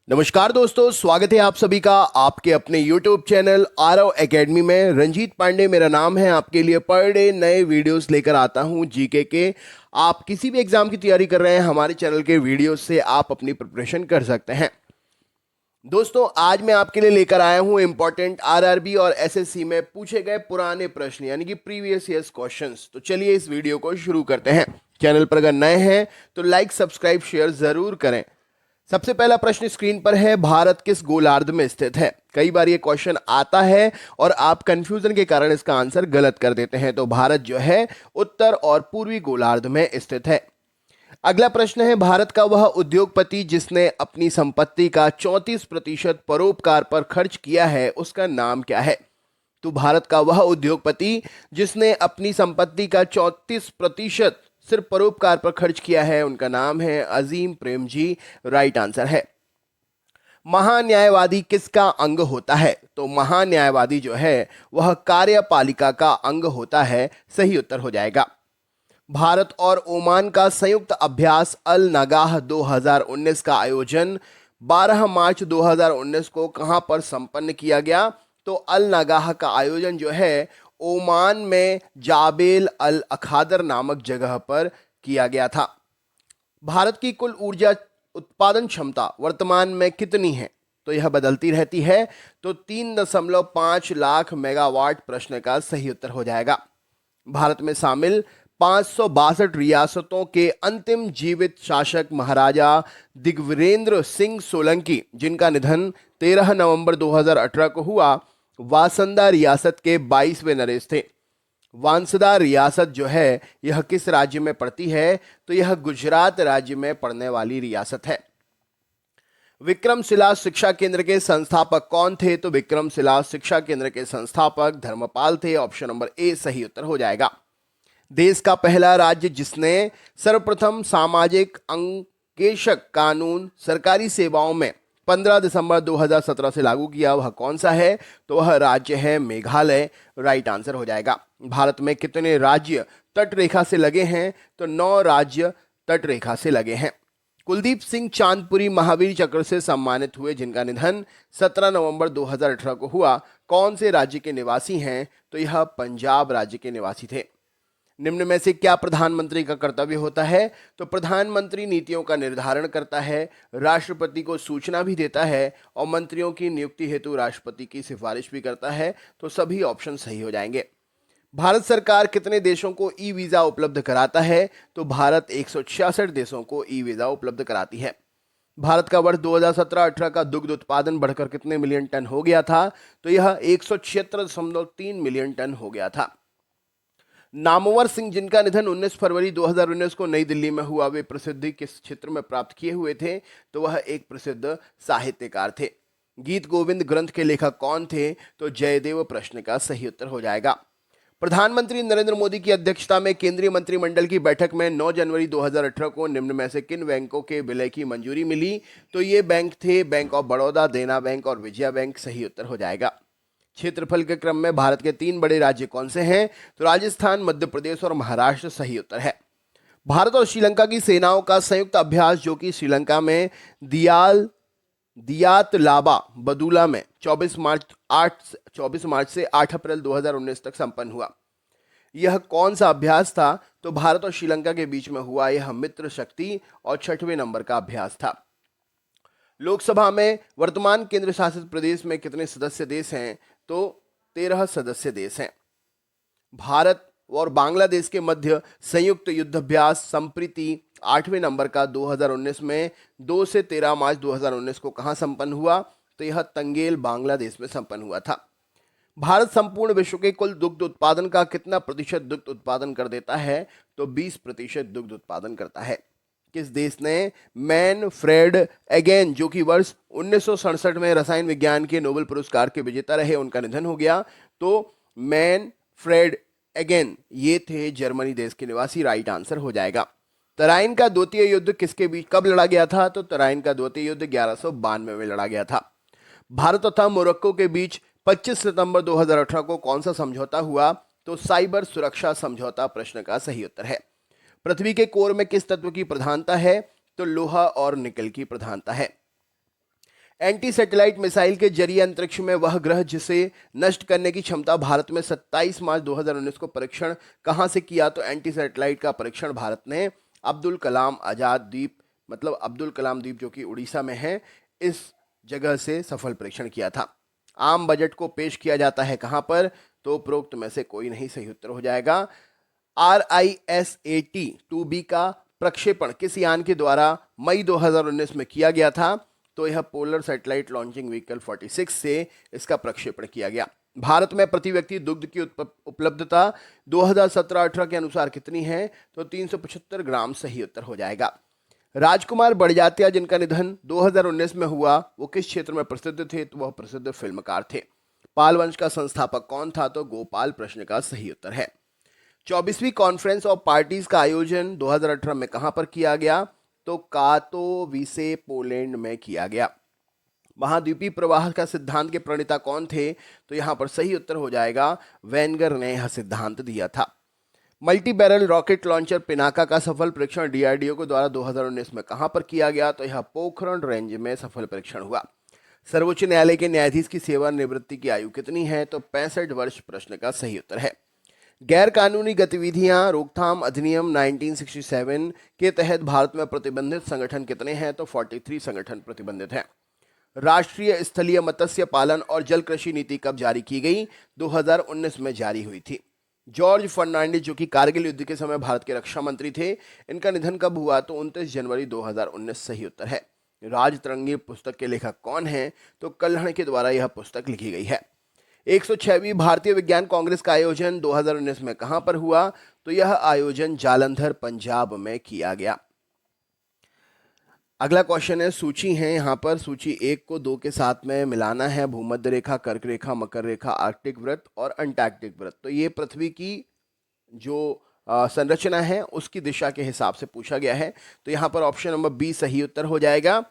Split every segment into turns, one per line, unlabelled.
नमस्कार दोस्तों, स्वागत है आप सभी का आपके अपने YouTube चैनल आरव एकेडमी में। रंजीत पांडे मेरा नाम है। आपके लिए पर डे नए वीडियोस लेकर आता हूं जीके के। आप किसी भी एग्जाम की तैयारी कर रहे हैं, हमारे चैनल के वीडियोस से आप अपनी प्रिपरेशन कर सकते हैं। दोस्तों, आज मैं आपके लिए लेकर आया हूं इंपॉर्टेंट आरआरबी और एसएससी में पूछे गए पुराने प्रश्न यानी कि प्रीवियस ईयर्स क्वेश्चंस। तो चलिए इस वीडियो को शुरू करते हैं। चैनल पर अगर नए हैं तो लाइक, सब्सक्राइब, शेयर जरूर करें। सबसे पहला प्रश्न स्क्रीन पर है, भारत किस गोलार्ध में स्थित है? कई बार ये क्वेश्चन आता है और आप कंफ्यूजन के कारण इसका आंसर गलत कर देते हैं। तो भारत जो है उत्तर और पूर्वी गोलार्ध में स्थित है। अगला प्रश्न है, भारत का वह उद्योगपति जिसने अपनी संपत्ति का 34% परोपकार पर खर्च किया है, उसका नाम क्या है? तो भारत का वह उद्योगपति जिसने अपनी संपत्ति का 34% सिर्फ परोपकार पर खर्च किया है, उनका नाम है अजीम प्रेमजी। राइट आंसर है। महान्यायवादी किसका अंग होता है? तो महान्यायवादी जो है वह कार्यपालिका का अंग होता है। सही उत्तर हो जाएगा। भारत और ओमान का संयुक्त अभ्यास अल नगाह 2019 का आयोजन 12 मार्च 2019 को कहां पर संपन्न किया गया? तो अल नगाह का आयोजन जो है ओमान में जाबेल अल अखादर नामक जगह पर किया गया था। भारत की कुल ऊर्जा उत्पादन क्षमता वर्तमान में कितनी है? तो यह बदलती रहती है। तो 3.5 लाख मेगावाट प्रश्न का सही उत्तर हो जाएगा। भारत में शामिल 562 रियासतों के अंतिम जीवित शासक महाराजा दिग्विरेंद्र सिंह सोलंकी, जिनका निधन 13 नवंबर 2018 को हुआ, वासंदा रियासत के 22वें नरेश थे। वांसदा रियासत जो है यह किस राज्य में पड़ती है? तो यह गुजरात राज्य में पड़ने वाली रियासत है। विक्रमशिला शिक्षा केंद्र के संस्थापक कौन थे? तो विक्रमशिला शिक्षा केंद्र के संस्थापक धर्मपाल थे। ऑप्शन नंबर ए सही उत्तर हो जाएगा। देश का पहला राज्य जिसने सर्वप्रथम सामाजिक अंकेक्षक कानून सरकारी सेवाओं में 15 दिसंबर 2017 से लागू किया, वह कौन सा है? तो वह राज्य है मेघालय। राइट आंसर हो जाएगा। भारत में कितने राज्य तट रेखा से लगे हैं? तो 9 राज्य तट रेखा से लगे हैं। कुलदीप सिंह चांदपुरी महावीर चक्र से सम्मानित हुए, जिनका निधन 17 नवंबर 2018 को हुआ, कौन से राज्य के निवासी हैं? तो यह पंजाब राज्य के निवासी थे। निम्न में से क्या प्रधानमंत्री का कर्तव्य होता है? तो प्रधानमंत्री नीतियों का निर्धारण करता है, राष्ट्रपति को सूचना भी देता है और मंत्रियों की नियुक्ति हेतु राष्ट्रपति की सिफारिश भी करता है। तो सभी ऑप्शन सही हो जाएंगे। भारत सरकार कितने देशों को ई वीजा उपलब्ध कराता है? तो भारत 166 देशों को ई वीजा उपलब्ध कराती है। भारत का वर्ष 2017-18 का दुग्ध उत्पादन बढ़कर कितने मिलियन टन हो गया था? तो यह 176.3 मिलियन टन हो गया था। नामवर सिंह, जिनका निधन 19 फरवरी 2019 को नई दिल्ली में हुआ, वे प्रसिद्धि किस क्षेत्र में प्राप्त किए हुए थे? तो वह एक प्रसिद्ध साहित्यकार थे। गीत गोविंद ग्रंथ के लेखक कौन थे? तो जयदेव प्रश्न का सही उत्तर हो जाएगा। प्रधानमंत्री नरेंद्र मोदी की अध्यक्षता में केंद्रीय मंत्रिमंडल की बैठक में 9 जनवरी 2018 को निम्न में से किन बैंकों के विलय की मंजूरी मिली? तो ये बैंक थे बैंक ऑफ बड़ौदा, देना बैंक और विजया बैंक। सही उत्तर हो जाएगा। क्षेत्रफल के क्रम में भारत के 3 बड़े राज्य कौन से हैं? तो राजस्थान, मध्य प्रदेश और महाराष्ट्र सही उत्तर है। भारत और श्रीलंका की सेनाओं का संयुक्त अभ्यास जो कि श्रीलंका में दियात लाबा बदूला में 24 मार्च से 8 अप्रैल 2019 तक संपन्न हुआ, यह कौन सा अभ्यास था? तो भारत और श्रीलंका के बीच में हुआ यह मित्र शक्ति और 6वें नंबर का अभ्यास था। लोकसभा में वर्तमान केंद्र शासित प्रदेश में कितने सदस्य देश हैं? तो 13 सदस्य देश हैं। भारत और बांग्लादेश के मध्य संयुक्त युद्धाभ्यास संप्रीति 8वें नंबर का 2019 में 2 से 13 मार्च 2019 को कहां संपन्न हुआ? तो यह तंगेल बांग्लादेश में संपन्न हुआ था। भारत संपूर्ण विश्व के कुल दुग्ध उत्पादन का कितना प्रतिशत दुग्ध उत्पादन कर देता है? तो 20% दुग्ध उत्पादन करता है। किस देश ने मैनफ्रेड एगेन, जो कि वर्ष 1967 में रसायन विज्ञान के नोबेल पुरस्कार के विजेता रहे, उनका निधन हो गया? तो मैनफ्रेड एगेन ये थे जर्मनी देश के निवासी। राइट आंसर हो जाएगा। तराइन का द्वितीय युद्ध किसके बीच कब लड़ा गया था? तो तराइन का द्वितीय युद्ध 1192 में लड़ा गया था। भारत तथा मोरक्को के बीच 25 सितंबर 2018 को कौन सा समझौता हुआ? तो साइबर सुरक्षा समझौता प्रश्न का सही उत्तर है। पृथ्वी के कोर में किस तत्व की प्रधानता है? तो लोहा और निकल की प्रधानता है। एंटी सैटेलाइट मिसाइल के जरिए अंतरिक्ष में वह ग्रह जिसे नष्ट करने की क्षमता भारत में 27 मार्च 2019 को परीक्षण कहां से किया? तो एंटी सैटेलाइट का परीक्षण भारत ने अब्दुल कलाम आजाद द्वीप, मतलब अब्दुल कलाम द्वीप जो कि उड़ीसा में है, इस जगह से सफल परीक्षण किया था। आम बजट को पेश किया जाता है कहां पर? तो उपरोक्त में से कोई नहीं सही उत्तर हो जाएगा। RISAT-2B का प्रक्षेपण किस यान के द्वारा मई 2019 में किया गया था? तो यह पोलर सैटेलाइट लॉन्चिंग व्हीकल 46 से इसका प्रक्षेपण किया गया। भारत में प्रति व्यक्ति दुग्ध की उपलब्धता 2017-18 के अनुसार कितनी है? तो 375 ग्राम सही उत्तर हो जाएगा। राजकुमार बड़जात्या जिनका निधन 2019 में हुआ, वो किस क्षेत्र में प्रसिद्ध थे? तो वह प्रसिद्ध फिल्मकार थे। पाल वंश का संस्थापक कौन था? तो गोपाल प्रश्न का सही उत्तर है। 24वीं कॉन्फ्रेंस ऑफ पार्टीज का आयोजन 2018 में कहां पर किया गया? तो कातोविसे पोलैंड में किया गया। महाद्वीपीय प्रवाह का सिद्धांत के प्रणेता कौन थे? तो यहां पर सही उत्तर हो जाएगा वेंगर ने यह सिद्धांत दिया था। Multi barrel rocket launcher Pinaka का सफल परीक्षण DRDO के द्वारा 2019 में कहां पर किया गया? तो यह पोखरण रेंज में सफल परीक्षण हुआ। सर्वोच्च न्यायालय के न्यायाधीश की सेवानिवृत्ति की आयु कितनी है? तो 65 वर्ष प्रश्न का सही उत्तर है। गैर कानूनी गतिविधियां रोकथाम अधिनियम 1967 के तहत भारत में प्रतिबंधित संगठन कितने हैं? तो 43 संगठन प्रतिबंधित हैं। राष्ट्रीय स्थलीय मत्स्य पालन और जल कृषि नीति कब जारी की गई? 2019 में जारी हुई थी। जॉर्ज फर्नांडिस जो कि कारगिल युद्ध के समय भारत के रक्षा मंत्री थे, इनका निधन कब हुआ? तो 29 जनवरी 2019 सही उत्तर है। राजतरंगी पुस्तक के लेखक कौन हैं? तो कल्हण के द्वारा यह पुस्तक लिखी गई है। 106वीं भारतीय विज्ञान कांग्रेस का आयोजन 2019 में कहां पर हुआ? तो यह आयोजन जालंधर पंजाब में किया गया। अगला क्वेश्चन है, सूची है यहाँ पर, सूची 1 को 2 के साथ में मिलाना है। भूमध्य रेखा, कर्क रेखा, मकर रेखा, आर्कटिक वृत्त और अंटार्कटिक वृत्त। तो ये पृथ्वी की जो संरचना है उसकी दिशा के हिसाब से पूछा गया है। तो यहाँ पर ऑप्शन नंबर बी सही उत्तर हो जाएगा।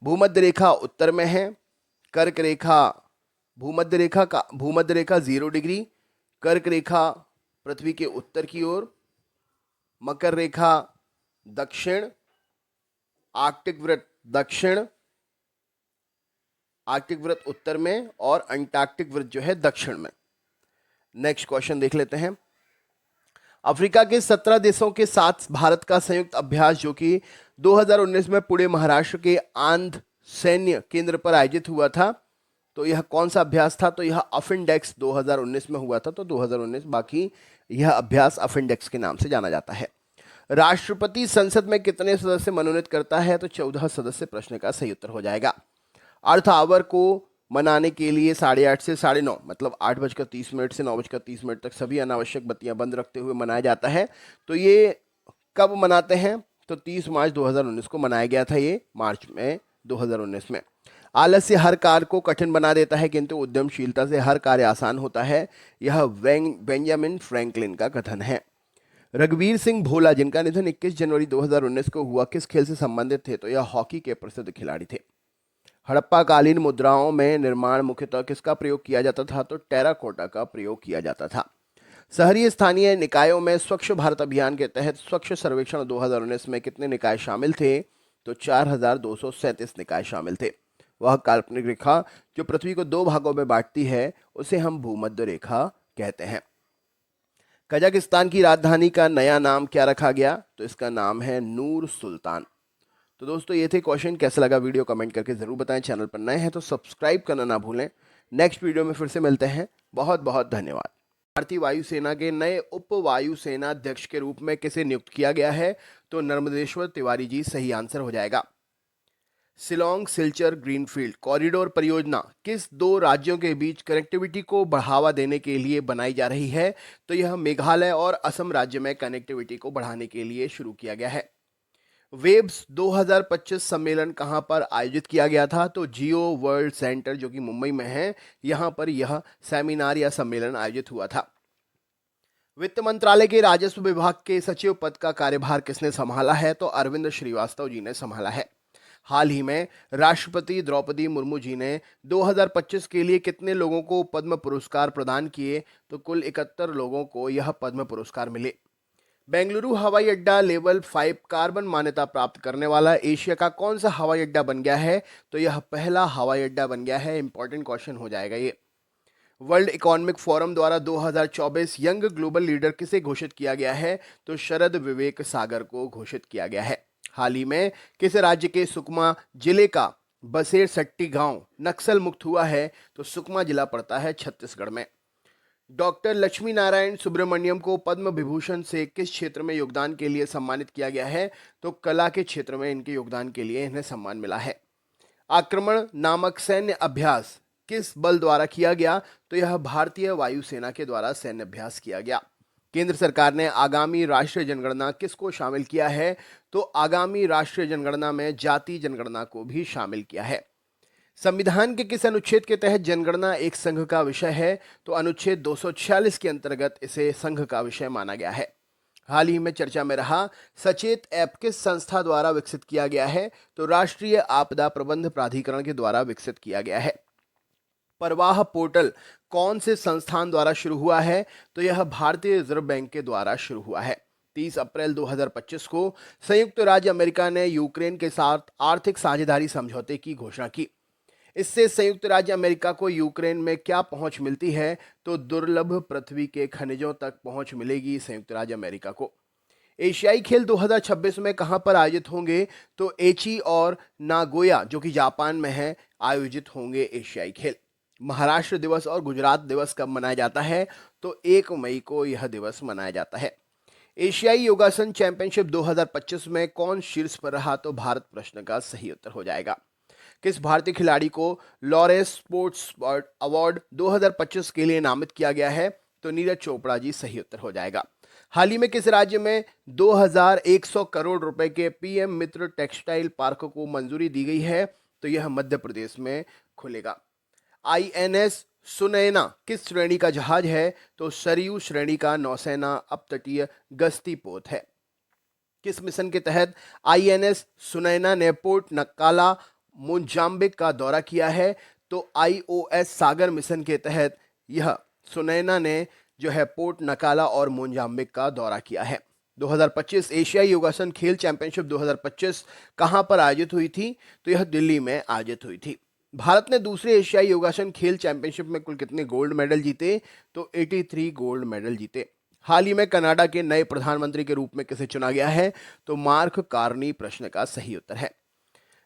भूमध्य रेखा उत्तर में है, कर्क रेखा भूमध्य रेखा 0 डिग्री, कर्क रेखा पृथ्वी के उत्तर की ओर, मकर रेखा दक्षिण, आर्कटिक वृत्त दक्षिण, आर्कटिक वृत्त उत्तर में और अंटार्कटिक वृत्त जो है दक्षिण में। नेक्स्ट क्वेश्चन देख लेते हैं। अफ्रीका के 17 देशों के साथ भारत का संयुक्त अभ्यास जो कि 2019 में पुणे महाराष्ट्र के आंध्र सैन्य केंद्र पर आयोजित हुआ था, तो यह कौन सा अभ्यास था? तो यह अफिंडेक्स 2019 में हुआ था। तो 2019, बाकी यह अभ्यास अफिंडेक्स के नाम से जाना जाता है। राष्ट्रपति संसद में कितने सदस्य मनोनीत करता है? तो 14 सदस्य प्रश्न का सही उत्तर हो जाएगा। अर्थ आवर को मनाने के लिए 8:30 से 9:30, मतलब 8:30 से 9:30 तक सभी अनावश्यक बत्तियां बंद रखते हुए मनाया जाता है। तो ये कब मनाते हैं? तो 30 मार्च 2019 को मनाया गया था, ये मार्च में 2019 में। आलस्य हर कार्य को कठिन बना देता है किंतु उद्यमशीलता से हर कार्य आसान होता है, यह बेंजामिन फ्रैंकलिन का कथन है। रघुवीर सिंह भोला जिनका निधन 21 जनवरी 2019 को हुआ, किस खेल से संबंधित थे? तो यह हॉकी के प्रसिद्ध खिलाड़ी थे। हड़प्पा कालीन मुद्राओं में निर्माण मुख्यतः किसका प्रयोग किया जाता था? तो टेराकोटा का प्रयोग किया जाता था। शहरी स्थानीय निकायों में स्वच्छ भारत अभियान के तहत स्वच्छ सर्वेक्षण 2019 में कितने निकाय शामिल थे? तो 4237 निकाय शामिल थे। वह काल्पनिक रेखा जो पृथ्वी को 2 भागों में बांटती है उसे हम भूमध्य रेखा कहते हैं। कजाकिस्तान की राजधानी का नया नाम क्या रखा गया? तो इसका नाम है नूर सुल्तान। तो दोस्तों ये थे क्वेश्चन। कैसा लगा वीडियो कमेंट करके जरूर बताएं। चैनल पर नए हैं तो सब्सक्राइब करना ना भूलें। नेक्स्ट वीडियो में फिर से मिलते हैं। बहुत बहुत धन्यवाद। भारतीय वायुसेना के नए उप वायुसेना अध्यक्ष के रूप में किसे नियुक्त किया गया है? तो नर्मदेश्वर तिवारी जी सही आंसर हो जाएगा। शिलोंग सिलचर ग्रीनफील्ड कॉरिडोर परियोजना किस 2 राज्यों के बीच कनेक्टिविटी को बढ़ावा देने के लिए बनाई जा रही है? तो यह मेघालय और असम राज्य में कनेक्टिविटी को बढ़ाने के लिए शुरू किया गया है। वेब्स 2025 सम्मेलन कहां पर आयोजित किया गया था? तो जियो वर्ल्ड सेंटर जो कि मुंबई में है, यहां पर यह सेमिनार या सम्मेलन आयोजित हुआ था। वित्त मंत्रालय के राजस्व विभाग के सचिव पद का कार्यभार किसने संभाला है? तो अरविंद श्रीवास्तव जी ने संभाला है। हाल ही में राष्ट्रपति द्रौपदी मुर्मू जी ने 2025 के लिए कितने लोगों को पद्म पुरस्कार प्रदान किए? तो कुल 71 लोगों को यह पद्म पुरस्कार मिले। बेंगलुरु हवाई अड्डा लेवल 5 कार्बन मान्यता प्राप्त करने वाला एशिया का कौन सा हवाई अड्डा बन गया है? तो यह पहला हवाई अड्डा बन गया है। इंपॉर्टेंट क्वेश्चन हो जाएगा ये। वर्ल्ड इकोनॉमिक फोरम द्वारा 2024 यंग ग्लोबल लीडर किसे घोषित किया गया है? तो शरद विवेक सागर को घोषित किया गया है। हाल ही में किस राज्य के सुकमा जिले का बसेर सट्टी गांव नक्सल मुक्त हुआ है? तो सुकमा जिला पड़ता है छत्तीसगढ़ में। डॉक्टर लक्ष्मी नारायण सुब्रमण्यम को पद्म विभूषण से किस क्षेत्र में योगदान के लिए सम्मानित किया गया है? तो कला के क्षेत्र में इनके योगदान के लिए इन्हें सम्मान मिला है। आक्रमण नामक सैन्य अभ्यास किस बल द्वारा किया गया? तो यह भारतीय वायुसेना के द्वारा सैन्य अभ्यास किया गया। केंद्र सरकार ने आगामी राष्ट्रीय जनगणना किसको शामिल किया है? तो आगामी राष्ट्रीय जनगणना में जाति जनगणना को भी शामिल किया है। संविधान के किस अनुच्छेद के तहत जनगणना एक संघ का विषय है? तो अनुच्छेद 246 के अंतर्गत इसे संघ का विषय माना गया है। हाल ही में चर्चा में रहा सचेत ऐप किस संस्था द्वारा विकसित किया गया है? तो राष्ट्रीय आपदा प्रबंध प्राधिकरण के द्वारा विकसित किया गया है। परवाह पोर्टल कौन से संस्थान द्वारा शुरू हुआ है? तो यह भारतीय रिजर्व बैंक के द्वारा शुरू हुआ है। 30 अप्रैल 2025 को संयुक्त राज्य अमेरिका ने यूक्रेन के साथ आर्थिक साझेदारी समझौते की घोषणा की। इससे संयुक्त राज्य अमेरिका को यूक्रेन में क्या पहुंच मिलती है? तो दुर्लभ पृथ्वी के खनिजों तक पहुंच मिलेगी संयुक्त राज्य अमेरिका को। एशियाई खेल 2026 में कहां पर आयोजित होंगे? तो एची और नागोया जो कि जापान में है आयोजित होंगे एशियाई खेल। महाराष्ट्र दिवस और गुजरात दिवस कब मनाया जाता है? तो 1 मई को यह दिवस मनाया जाता है। एशियाई योगासन चैंपियनशिप 2025 में कौन शीर्ष पर रहा? तो भारत प्रश्न का सही उत्तर हो जाएगा। किस भारतीय खिलाड़ी को लॉरेंस स्पोर्ट्स अवार्ड 2025 के लिए नामित किया गया है? तो नीरज चोपड़ा जी सही उत्तर हो जाएगा। हाल ही में किस राज्य में 2100 करोड़ रुपए के पीएम मित्र टेक्सटाइल पार्क को मंजूरी दी गई है? तो यह मध्य प्रदेश में खुलेगा। आईएनएस सुनैना किस श्रेणी का जहाज है? तो सरयू श्रेणी का नौसेना अपतटीय गश्ती पोत है। किस मिशन के तहत आईएनएस सुनैना ने पोर्ट नक्काला मोजाम्बिक का दौरा किया है? तो आईओएस सागर मिशन के तहत यह सुनैना ने जो है पोर्ट नकाला और मोजाम्बिक का दौरा किया है। 2025 एशियाई योगासन खेल चैंपियनशिप 2025 कहां पर आयोजित हुई थी? तो यह दिल्ली में आयोजित हुई थी। भारत ने दूसरे एशियाई योगासन खेल चैंपियनशिप में कुल कितने गोल्ड मेडल जीते? तो 83 गोल्ड मेडल जीते। हाल ही में कनाडा के नए प्रधानमंत्री के रूप में किसे चुना गया है? तो मार्क कार्नी प्रश्न का सही उत्तर है।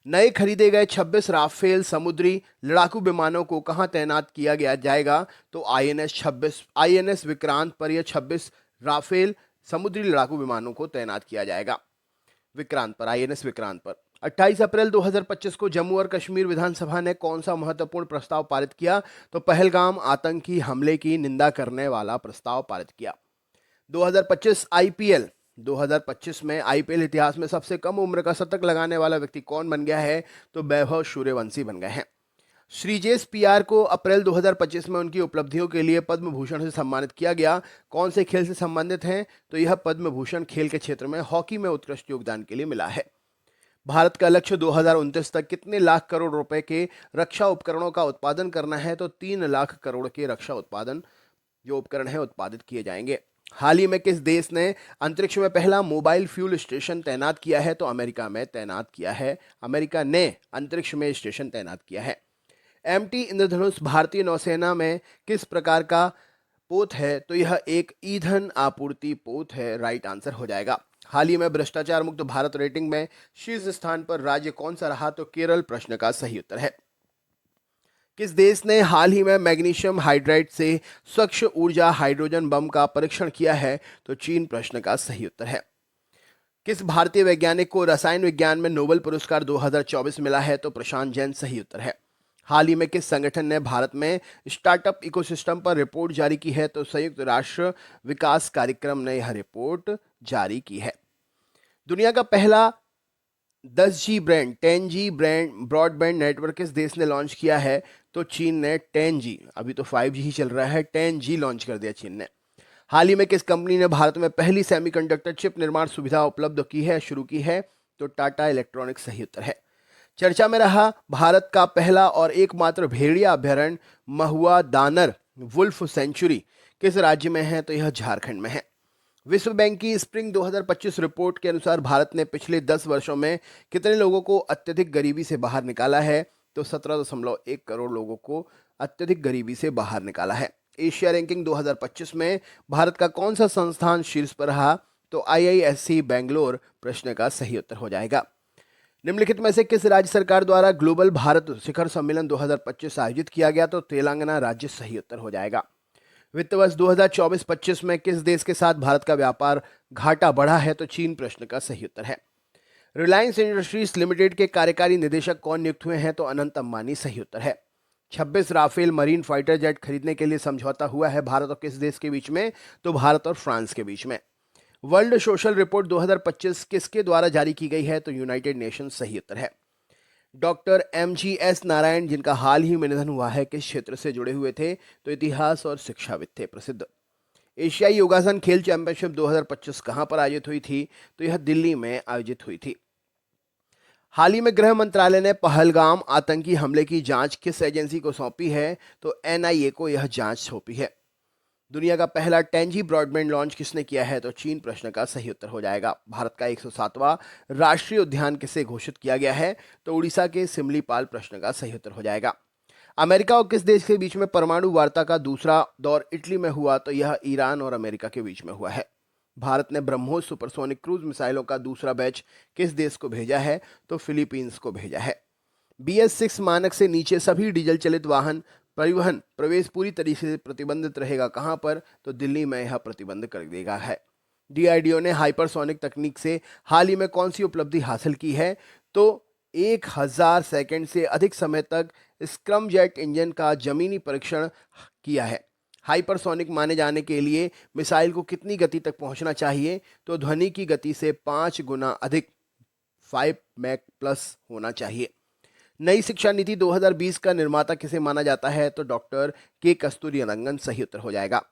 नए खरीदे गए 26 राफेल समुद्री लड़ाकू विमानों को कहां तैनात किया गया जाएगा? तो आईएनएस विक्रांत पर यह 26 राफेल समुद्री लड़ाकू विमानों को तैनात किया जाएगा। विक्रांत पर, आईएनएस विक्रांत पर। 28 अप्रैल 2025 को जम्मू और कश्मीर विधानसभा ने कौन सा महत्वपूर्ण प्रस्ताव पारित किया? तो पहलगाम आतंकी हमले की निंदा करने वाला प्रस्ताव पारित किया। 2025 में आईपीएल इतिहास में सबसे कम उम्र का शतक लगाने वाला व्यक्ति कौन बन गया है? तो वैभव सूर्यवंशी बन गए हैं। श्रीजेश पीआर को अप्रैल 2025 में उनकी उपलब्धियों के लिए पद्म भूषण से सम्मानित किया गया। कौन से खेल से संबंधित हैं? तो यह पद्म भूषण खेल के क्षेत्र में हॉकी में उत्कृष्ट योगदान के लिए मिला है। भारत का लक्ष्य 2029 तक कितने लाख करोड़ रुपए के रक्षा उपकरणों का उत्पादन करना है? तो 3 लाख करोड़ के रक्षा उत्पादन जो उपकरण है उत्पादित किए जाएंगे। हाल ही में किस देश ने अंतरिक्ष में पहला मोबाइल फ्यूल स्टेशन तैनात किया है? तो अमेरिका में तैनात किया है। अमेरिका ने अंतरिक्ष में स्टेशन तैनात किया है। एमटी इंद्रधनुष भारतीय नौसेना में किस प्रकार का पोत है? तो यह एक ईंधन आपूर्ति पोत है। राइट आंसर हो जाएगा। हाल ही में भ्रष्टाचार मुक्त भारत रेटिंग में शीर्ष स्थान पर राज्य कौन सा रहा? तो केरल प्रश्न का सही उत्तर है। किस देश ने हाल ही में मैग्नीशियम हाइड्राइड से स्वच्छ ऊर्जा हाइड्रोजन बम का परीक्षण किया है? तो चीन प्रश्न का सही उत्तर है। किस भारतीय वैज्ञानिक को रसायन विज्ञान में नोबेल पुरस्कार 2024 मिला है? तो प्रशांत जैन सही उत्तर है। हाल ही में किस संगठन ने भारत में स्टार्टअप इकोसिस्टम पर रिपोर्ट जारी की है? तो संयुक्त राष्ट्र विकास कार्यक्रम ने यह रिपोर्ट जारी की है। दुनिया का पहला 10G brand 10G brand broadband network किस देश ने लॉन्च किया है? तो चीन ने 10G, अभी तो 5G ही चल रहा है, 10G लॉन्च कर दिया चीन ने। हाल ही में किस कंपनी ने भारत में पहली सेमीकंडक्टर चिप निर्माण सुविधा उपलब्ध की है, शुरू की है? तो टाटा इलेक्ट्रॉनिक्स सही उत्तर है। चर्चा में रहा भारत का पहला और एकमात्र भेड़िया अभ्यारण्य महुआ दानर वुल्फ सेंचुरी किस राज्य में है? तो यह झारखंड में है। विश्व बैंक की स्प्रिंग 2025 रिपोर्ट के अनुसार भारत ने पिछले 10 वर्षों में कितने लोगों को अत्यधिक गरीबी से बाहर निकाला है? तो 17.1 करोड़ लोगों को अत्यधिक गरीबी से बाहर निकाला है। एशिया रैंकिंग 2025 में भारत का कौन सा संस्थान शीर्ष पर रहा? तो IISc बेंगलोर प्रश्न का सही उत्तर हो जाएगा। निम्नलिखित में से किस राज्य सरकार द्वारा ग्लोबल भारत शिखर सम्मेलन 2025 आयोजित किया गया? तो तेलंगाना राज्य सही उत्तर हो जाएगा। वित्त वर्ष 2024-25 में किस देश के साथ भारत का व्यापार घाटा बढ़ा है? तो चीन प्रश्न का सही उत्तर है। रिलायंस इंडस्ट्रीज लिमिटेड के कार्यकारी निदेशक कौन नियुक्त हुए हैं? तो अनंत अंबानी सही उत्तर है। 26 राफेल मरीन फाइटर जेट खरीदने के लिए समझौता हुआ है भारत और किस देश के बीच में? तो भारत और फ्रांस के बीच में। वर्ल्ड सोशल रिपोर्ट 2025 किसके द्वारा जारी की गई है? तो यूनाइटेड नेशंस सही उत्तर है। डॉक्टर MGS नारायण, जिनका हाल ही में निधन हुआ है, किस क्षेत्र से जुड़े हुए थे? तो इतिहास और शिक्षाविद थे प्रसिद्ध। एशियाई योगासन खेल चैंपियनशिप 2025 कहां पर आयोजित हुई थी? तो यह दिल्ली में आयोजित हुई थी। हाल ही में गृह मंत्रालय ने पहलगाम आतंकी हमले की जांच किस एजेंसी को सौंपी है? तो NIA को यह जांच सौंपी है। दुनिया का पहला 10G ब्रॉडबैंड लॉन्च किसने किया है? तो चीन प्रश्न का सही उत्तर हो जाएगा। भारत का 107वां राष्ट्रीय उद्यान किसे घोषित किया गया है? तो उड़ीसा के सिमलीपाल प्रश्न का सही उत्तर हो जाएगा। अमेरिका और किस देश के बीच में परमाणु वार्ता का दूसरा दौर इटली में हुआ? तो यह ईरान और अमेरिका के बीच में हुआ है। भारत ने ब्रह्मोस सुपरसोनिक क्रूज मिसाइलों का दूसरा बैच किस देश को भेजा है? तो फिलीपींस को भेजा है। BS6 मानक से नीचे सभी डीजल चलित वाहन परिवहन प्रवेश पूरी तरीके से प्रतिबंधित रहेगा। कहां पर? तो दिल्ली में यह प्रतिबंध कर देगा है। DRDO ने हाइपरसोनिक तकनीक से हाल ही में कौन सी उपलब्धि हासिल की है? तो 1000 सेकंड से अधिक समय तक स्क्रमजेट इंजन का जमीनी परीक्षण किया है। हाइपरसोनिक माने जाने के लिए मिसाइल को कितनी गति तक पहुंचना चाहिए? तो ध्वनि की गति से 5 गुना अधिक 5 मैक प्लस होना चाहिए। नई शिक्षा नीति 2020 का निर्माता किसे माना जाता है? तो डॉक्टर के कस्तूरीरंगन सही उत्तर हो जाएगा।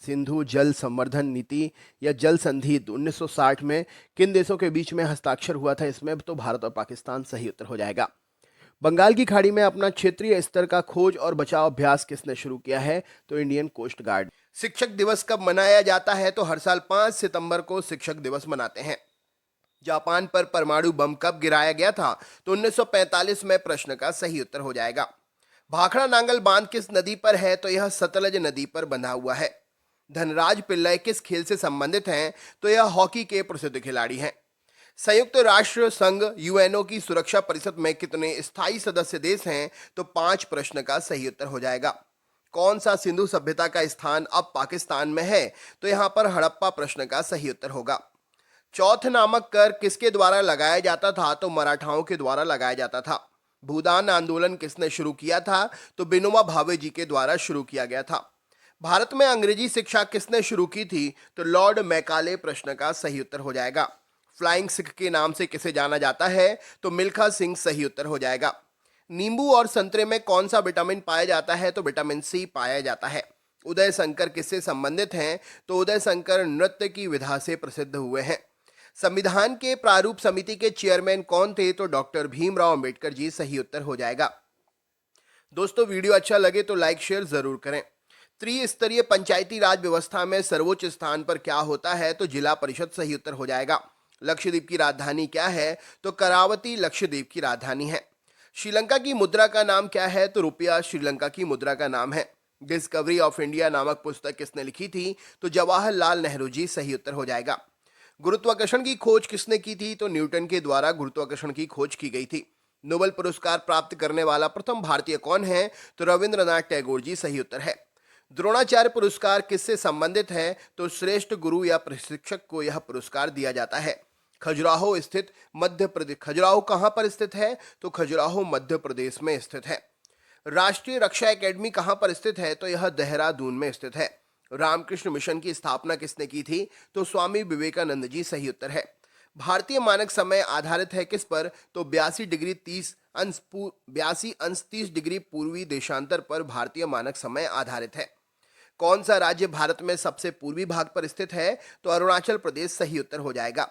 सिंधु जल संवर्धन नीति या जल संधि 1960 में किन देशों के बीच में हस्ताक्षर हुआ था? इसमें तो भारत और पाकिस्तान सही उत्तर हो जाएगा। बंगाल की खाड़ी में अपना क्षेत्रीय स्तर का खोज और बचाव अभ्यास किसने शुरू किया है? तो इंडियन कोस्ट गार्ड। शिक्षक दिवस कब मनाया जाता है? तो हर साल 5 सितंबर को शिक्षक दिवस मनाते हैं। जापान पर परमाणु बम कब गिराया गया था? तो 1945 में प्रश्न का सही उत्तर हो जाएगा। भाखड़ा नांगल बांध किस नदी पर है? तो यह सतलज नदी पर बंधा हुआ है। धनराज पिल्लई किस खेल से संबंधित हैं? तो यह हॉकी के प्रसिद्ध खिलाड़ी हैं। संयुक्त राष्ट्र संघ UNO की सुरक्षा परिषद में कितने स्थायी सदस्य देश हैं? तो 5 प्रश्न का सही उत्तर हो जाएगा। कौन सा सिंधु सभ्यता का स्थान अब पाकिस्तान में है? तो यहां पर हड़प्पा प्रश्न का सही उत्तर होगा। चौथ नामक कर किसके द्वारा लगाया जाता था? तो मराठाओं के द्वारा लगाया जाता था। भूदान आंदोलन किसने शुरू किया था? तो विनोबा भावे जी के द्वारा शुरू किया गया था। भारत में अंग्रेजी शिक्षा किसने शुरू की थी? तो लॉर्ड मैकाले प्रश्न का सही उत्तर हो जाएगा। फ्लाइंग सिख के नाम से किसे जाना जाता है? तो मिल्खा सिंह सही उत्तर हो जाएगा। नींबू और संतरे में कौन सा विटामिन पाया जाता है? तो विटामिन C पाया जाता है। उदय शंकर किससे संबंधित हैं? तो उदय शंकर नृत्य की विधा से प्रसिद्ध हुए हैं। संविधान के प्रारूप समिति के चेयरमैन कौन थे? तो डॉक्टर भीमराव अंबेडकर जी सही उत्तर हो जाएगा। दोस्तों, वीडियो अच्छा लगे तो लाइक शेयर जरूर करें। त्रिस्तरीय पंचायती राज व्यवस्था में सर्वोच्च स्थान पर क्या होता है? तो जिला परिषद सही उत्तर हो जाएगा। लक्षद्वीप की राजधानी क्या है? तो करावती लक्षद्वीप की राजधानी है। श्रीलंका की मुद्रा का नाम क्या है? तो रुपया श्रीलंका की मुद्रा का नाम है। डिस्कवरी ऑफ इंडिया नामक पुस्तक किसने लिखी थी? तो जवाहरलाल नेहरू जी सही उत्तर हो जाएगा। गुरुत्वाकर्षण की खोज किसने की थी? तो न्यूटन के द्वारा गुरुत्वाकर्षण की खोज की गई थी। नोबेल पुरस्कार प्राप्त करने वाला प्रथम भारतीय कौन है? तो रविंद्रनाथ टैगोर जी सही उत्तर है। द्रोणाचार्य पुरस्कार किससे संबंधित है? तो श्रेष्ठ गुरु या प्रशिक्षक को यह पुरस्कार दिया जाता है। खजुराहो स्थित मध्य प्रदेश। खजुराहो कहां पर स्थित है? तो खजुराहो मध्य प्रदेश में स्थित है। राष्ट्रीय रक्षा एकेडमी कहां पर स्थित है? तो यह देहरादून में स्थित है। रामकृष्ण मिशन की स्थापना किसने की थी? तो स्वामी विवेकानंद जी सही उत्तर है। भारतीय मानक समय आधारित है किस पर? तो 82 अंश 30 डिग्री पूर्वी देशांतर पर भारतीय मानक समय आधारित है। कौन सा राज्य भारत में सबसे पूर्वी भाग पर स्थित है? तो अरुणाचल प्रदेश सही उत्तर हो जाएगा।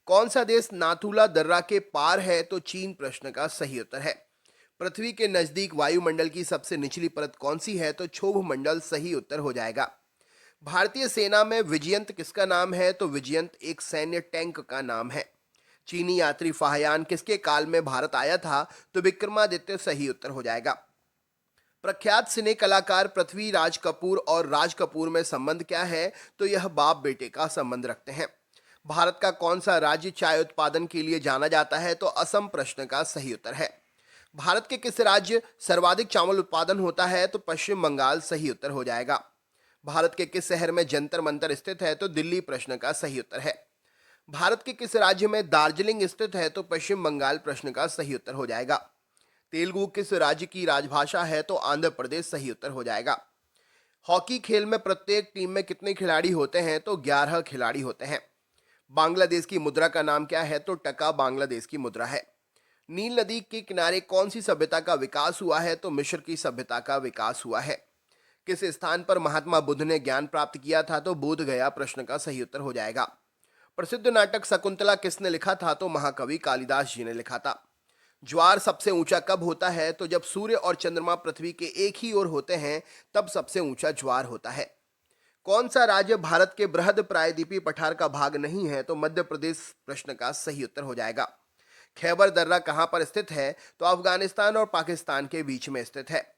कौन सा देश नाथुला दर्रा के पार है? तो चीन प्रश्न का सही उत्तर है। पृथ्वी के नजदीक वायुमंडल की सबसे निचली परत कौन सी है? तो क्षोभ मंडल सही उत्तर हो जाएगा। भारतीय सेना में विजयंत किसका नाम है? तो विजयंत एक सैन्य टैंक का नाम है। चीनी यात्री फाहयान किसके काल में भारत आया था? तो विक्रमादित्य सही उत्तर हो जाएगा। प्रख्यात सिने कलाकार पृथ्वी राज कपूर और राज कपूर में संबंध क्या है? तो यह बाप बेटे का संबंध रखते हैं। भारत का कौन सा राज्य चाय उत्पादन के लिए जाना जाता है? तो असम प्रश्न का सही उत्तर है। भारत के किस राज्य सर्वाधिक चावल उत्पादन होता है? तो पश्चिम बंगाल सही उत्तर हो जाएगा। भारत के किस शहर में जंतर मंतर स्थित है? तो दिल्ली प्रश्न का सही उत्तर है। भारत के किस राज्य में दार्जिलिंग स्थित है? तो पश्चिम बंगाल प्रश्न का सही उत्तर हो जाएगा। तेलुगु किस राज्य की राजभाषा है? तो आंध्र प्रदेश सही उत्तर हो जाएगा। हॉकी खेल में प्रत्येक टीम में कितने खिलाड़ी होते हैं? तो 11 खिलाड़ी होते हैं। बांग्लादेश की मुद्रा का नाम क्या है? तो टका बांग्लादेश की मुद्रा है। नील नदी के किनारे कौन सी सभ्यता का विकास हुआ है? तो मिस्र की सभ्यता का विकास हुआ है। किस स्थान पर महात्मा बुद्ध ने ज्ञान प्राप्त किया था? तो बोध गया प्रश्न का सही उत्तर हो जाएगा। प्रसिद्ध नाटक शकुंतला किसने लिखा था? तो महाकवि कालिदास जी ने लिखा था। ज्वार सबसे ऊंचा कब होता है? तो जब सूर्य और चंद्रमा पृथ्वी के एक ही ओर होते हैं तब सबसे ऊंचा ज्वार होता है। कौन सा राज्य भारत के बृहद प्रायद्वीपीय पठार का भाग नहीं है? तो मध्य प्रदेश प्रश्न का सही उत्तर हो जाएगा। खैबर दर्रा कहां पर स्थित है? तो अफगानिस्तान और पाकिस्तान के बीच में स्थित है।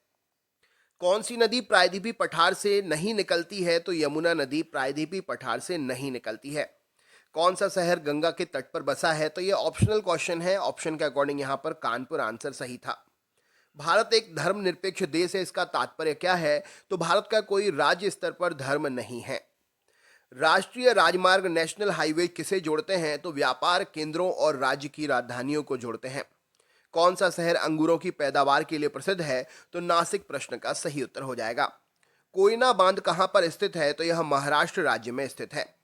कौन सी नदी प्रायद्वीपीय पठार से नहीं निकलती है? तो यमुना नदी प्रायद्वीपीय पठार से नहीं निकलती है। कौन सा शहर गंगा के तट पर बसा है? तो ये ऑप्शनल क्वेश्चन है, ऑप्शन के अकॉर्डिंग यहाँ पर कानपुर आंसर सही था। भारत एक धर्मनिरपेक्ष देश है, इसका तात्पर्य क्या है? तो भारत का कोई राज्य स्तर पर धर्म नहीं है। राष्ट्रीय राजमार्ग नेशनल हाईवे किसे जोड़ते हैं? तो व्यापार केंद्रों और राज्य की राजधानियों को जोड़ते हैं। कौन सा शहर अंगूरों की पैदावार के लिए प्रसिद्ध है? तो नासिक प्रश्न का सही उत्तर हो जाएगा। कोयना बांध कहां पर स्थित है? तो यह महाराष्ट्र राज्य में स्थित है।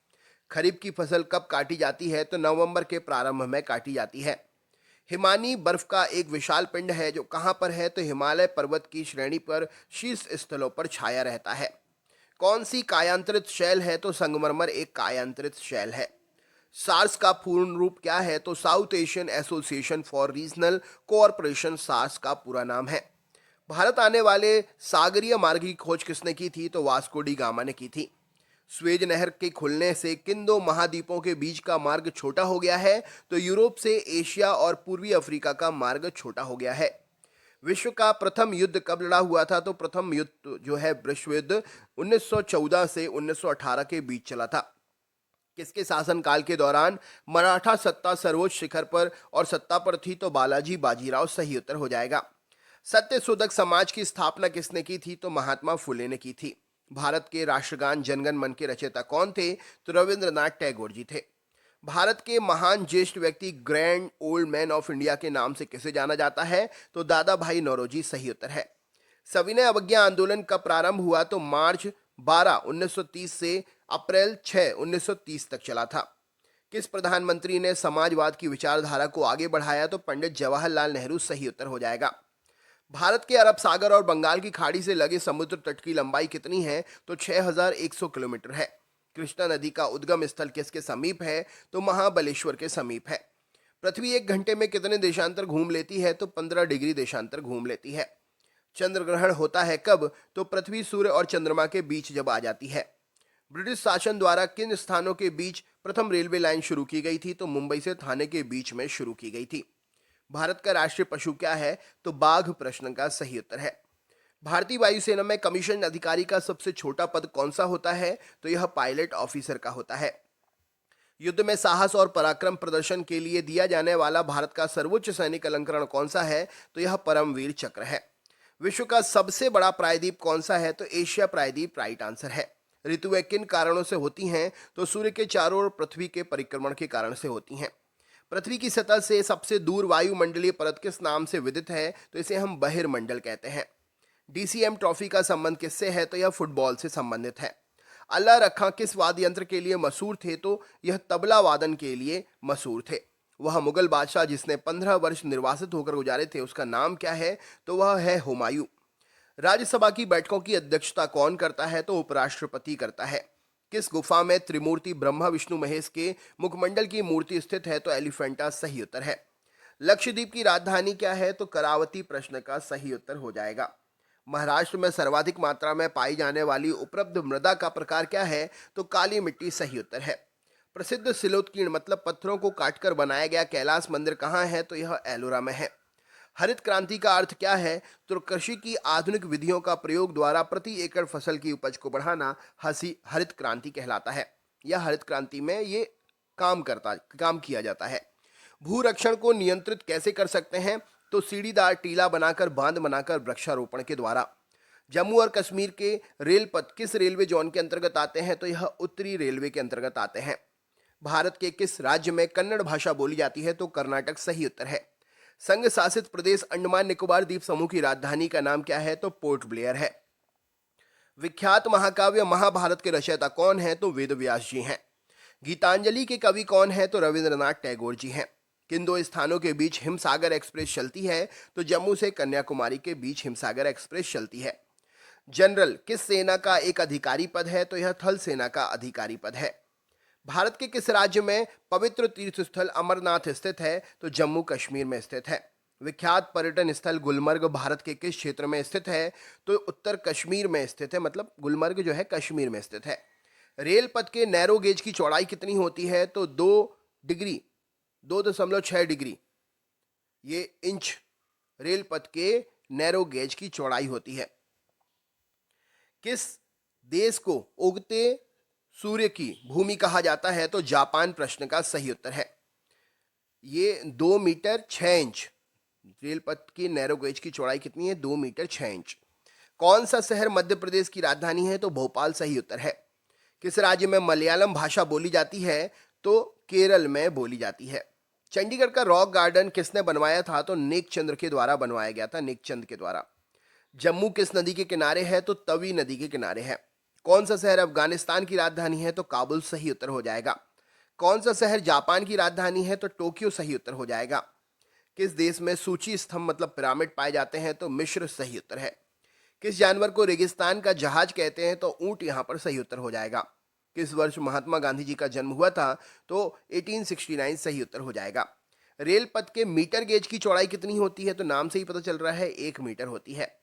खरीफ की फसल कब काटी जाती है? तो नवंबर के प्रारंभ में काटी जाती है। हिमानी बर्फ का एक विशाल पिंड है जो कहां पर है? तो हिमालय पर्वत की श्रेणी पर शीर्ष स्थलों पर छाया रहता है। कौन सी कायांतरित शैल है? तो संगमरमर एक कायांतरित शैल है। सार्स का पूर्ण रूप क्या है? तो South Asian Association for Regional Cooperation SAARC का पूरा नाम है। भारत आने वाले सागरीय मार्ग की खोज किसने की थी? तो वास्को डी गामा ने की थी। स्वेज नहर के खुलने से किन दो महाद्वीपों के बीच का मार्ग छोटा हो गया है? तो यूरोप से एशिया और पूर्वी अफ्रीका का मार्ग छोटा हो गया है। विश्व का प्रथम युद्ध कब लड़ा हुआ था? तो प्रथम युद्ध जो है विश्व युद्ध 1914 से 1918 के बीच चला था। किसके शासनकाल के दौरान मराठा सत्ता सर्वोच्च शिखर पर और सत्ता पर थी? तो बालाजी बाजीराव सही उत्तर हो जाएगा। सत्यशोधक समाज की स्थापना किसने की थी? तो महात्मा फुले ने की थी। भारत के राष्ट्रगान जनगण मन के रचयिता कौन थे? तो रविंद्रनाथ टैगोर जी थे। भारत के महान ज्येष्ठ व्यक्ति grand old man of India के नाम से किसे जाना जाता है? तो दादा भाई नौरोजी सही उत्तर है। सविनय अवज्ञा आंदोलन कब प्रारंभ हुआ? तो मार्च 12 1930 से अप्रैल 6 1930 तक चला था। किस प्रधानमंत्री ने समाजवाद की विचारधारा को आगे बढ़ाया? तो पंडित जवाहरलाल नेहरू सही उत्तर हो जाएगा। भारत के अरब सागर और बंगाल की खाड़ी से लगे समुद्र तट की लंबाई कितनी है? तो 6100 किलोमीटर है। कृष्णा नदी का उद्गम स्थल किसके समीप है? तो महाबलेश्वर के समीप है। पृथ्वी एक घंटे में कितने देशांतर घूम लेती है? तो 15 डिग्री देशांतर घूम लेती है। चंद्र ग्रहण होता है कब? तो पृथ्वी सूर्य और चंद्रमा के बीच जब आ जाती है। ब्रिटिश शासन द्वारा किन स्थानों के बीच प्रथम रेलवे लाइन शुरू की गई थी? तो मुंबई से थाने के बीच में शुरू की गई थी। भारत का राष्ट्रीय पशु क्या है? तो बाघ प्रश्न का सही उत्तर है। भारतीय वायुसेना में कमीशन अधिकारी का सबसे छोटा पद कौन सा होता है? तो यह पायलट ऑफिसर का होता है। युद्ध में साहस और पराक्रम प्रदर्शन के लिए दिया जाने वाला भारत का सर्वोच्च सैनिक अलंकरण कौन सा है? तो यह परमवीर चक्र है। विश्व का सबसे बड़ा प्रायद्वीप कौन सा है? तो एशिया प्रायद्वीप राइट आंसर है। ऋतुएं किन कारणों से होती हैं? तो सूर्य के चारों ओर पृथ्वी के परिक्रमण के कारण से होती हैं। पृथ्वी की सतह से सबसे दूर वायुमंडलीय परत किस नाम से विदित है? तो इसे हम बहिर्मंडल कहते हैं। डीसीएम ट्रॉफी का संबंध किससे है? तो यह फुटबॉल से संबंधित है। अल्लाह रखा किस वाद्य यंत्र के लिए मशहूर थे? तो यह तबला वादन के लिए मशहूर थे। वह मुगल बादशाह जिसने 15 वर्ष निर्वासित होकर गुजारे थे उसका नाम क्या है? तो वह है हुमायूं। राज्यसभा की बैठकों की अध्यक्षता कौन करता है? तो उपराष्ट्रपति करता है। किस गुफा में त्रिमूर्ति ब्रह्मा विष्णु महेश के मुखमंडल की मूर्ति स्थित है? तो एलिफेंटा सही उत्तर है। लक्षद्वीप की राजधानी क्या है? तो करावती प्रश्न का सही उत्तर हो जाएगा। महाराष्ट्र में सर्वाधिक मात्रा में पाई जाने वाली उपलब्ध मृदा का प्रकार क्या है? तो काली मिट्टी सही उत्तर है। प्रसिद्ध सिलोत्कीर्ण मतलब पत्थरों को काटकर बनाया गया कैलाश मंदिर कहाँ है? तो यह एलोरा में है। हरित क्रांति का अर्थ क्या है? तो कृषि की आधुनिक विधियों का प्रयोग द्वारा प्रति एकड़ फसल की उपज को बढ़ाना हसी हरित क्रांति कहलाता है। यह हरित क्रांति में ये काम किया जाता है। भूरक्षण को नियंत्रित कैसे कर सकते हैं? तो सीढ़ीदार टीला बनाकर, बांध बनाकर, वृक्षारोपण के द्वारा। जम्मू और कश्मीर के रेल पथ किस रेलवे जोन के अंतर्गत आते हैं? तो यह उत्तरी रेलवे के अंतर्गत आते हैं। भारत के किस राज्य में कन्नड़ भाषा बोली जाती है? तो कर्नाटक सही उत्तर है। संघ शासित प्रदेश अंडमान निकोबार द्वीप समूह की राजधानी का नाम क्या है? तो पोर्ट ब्लेयर है। विख्यात महाकाव्य महाभारत के रचयिता कौन है? तो वेद व्यास जी हैं। गीतांजलि के कवि कौन है? तो रविंद्रनाथ टैगोर जी हैं। किन दो स्थानों के बीच हिमसागर एक्सप्रेस चलती है? तो जम्मू से कन्याकुमारी के बीच हिमसागर एक्सप्रेस चलती है। जनरल किस सेना का एक अधिकारी पद है? तो यह थल सेना का अधिकारी पद है। भारत के किस राज्य में पवित्र तीर्थ स्थल अमरनाथ स्थित है? तो जम्मू कश्मीर में स्थित है। विख्यात पर्यटन स्थल गुलमर्ग भारत के किस क्षेत्र में स्थित है? तो उत्तर कश्मीर में स्थित है, मतलब गुलमर्ग जो है कश्मीर में स्थित है। रेल पथ के नैरो गेज की चौड़ाई कितनी होती है? तो 2 डिग्री 2.6 डिग्री ये इंच रेल पथ के नैरो गेज की चौड़ाई होती है। किस देश को उगते सूर्य की भूमि कहा जाता है? तो जापान प्रश्न का सही उत्तर है। ये 2 मीटर 6 इंच रेल पथ की नैरो गेज की चौड़ाई कितनी है? 2 मीटर 6 इंच। कौन सा शहर मध्य प्रदेश की राजधानी है? तो भोपाल सही उत्तर है। किस राज्य में मलयालम भाषा बोली जाती है? तो केरल में बोली जाती है। चंडीगढ़ का रॉक गार्डन किसने बनवाया था? तो नेकचंद के द्वारा बनवाया गया था, नेकचंद के द्वारा। जम्मू किस नदी के किनारे है? तो तवी नदी के किनारे है। कौन सा शहर अफगानिस्तान की राजधानी है? तो काबुल सही उत्तर हो जाएगा। कौन सा शहर जापान की राजधानी है? तो टोक्यो सही उत्तर हो जाएगा। किस देश में सूची स्तंभ मतलब पिरामिड पाए जाते हैं? तो मिस्र सही उत्तर है। किस जानवर को रेगिस्तान का जहाज कहते हैं? तो ऊंट यहां पर सही उत्तर हो जाएगा। किस वर्ष महात्मा गांधी जी का जन्म हुआ था? तो 1869 सही उत्तर हो जाएगा। रेल पथ के मीटर गेज की चौड़ाई कितनी होती है? तो नाम से ही पता चल रहा है 1 मीटर होती है।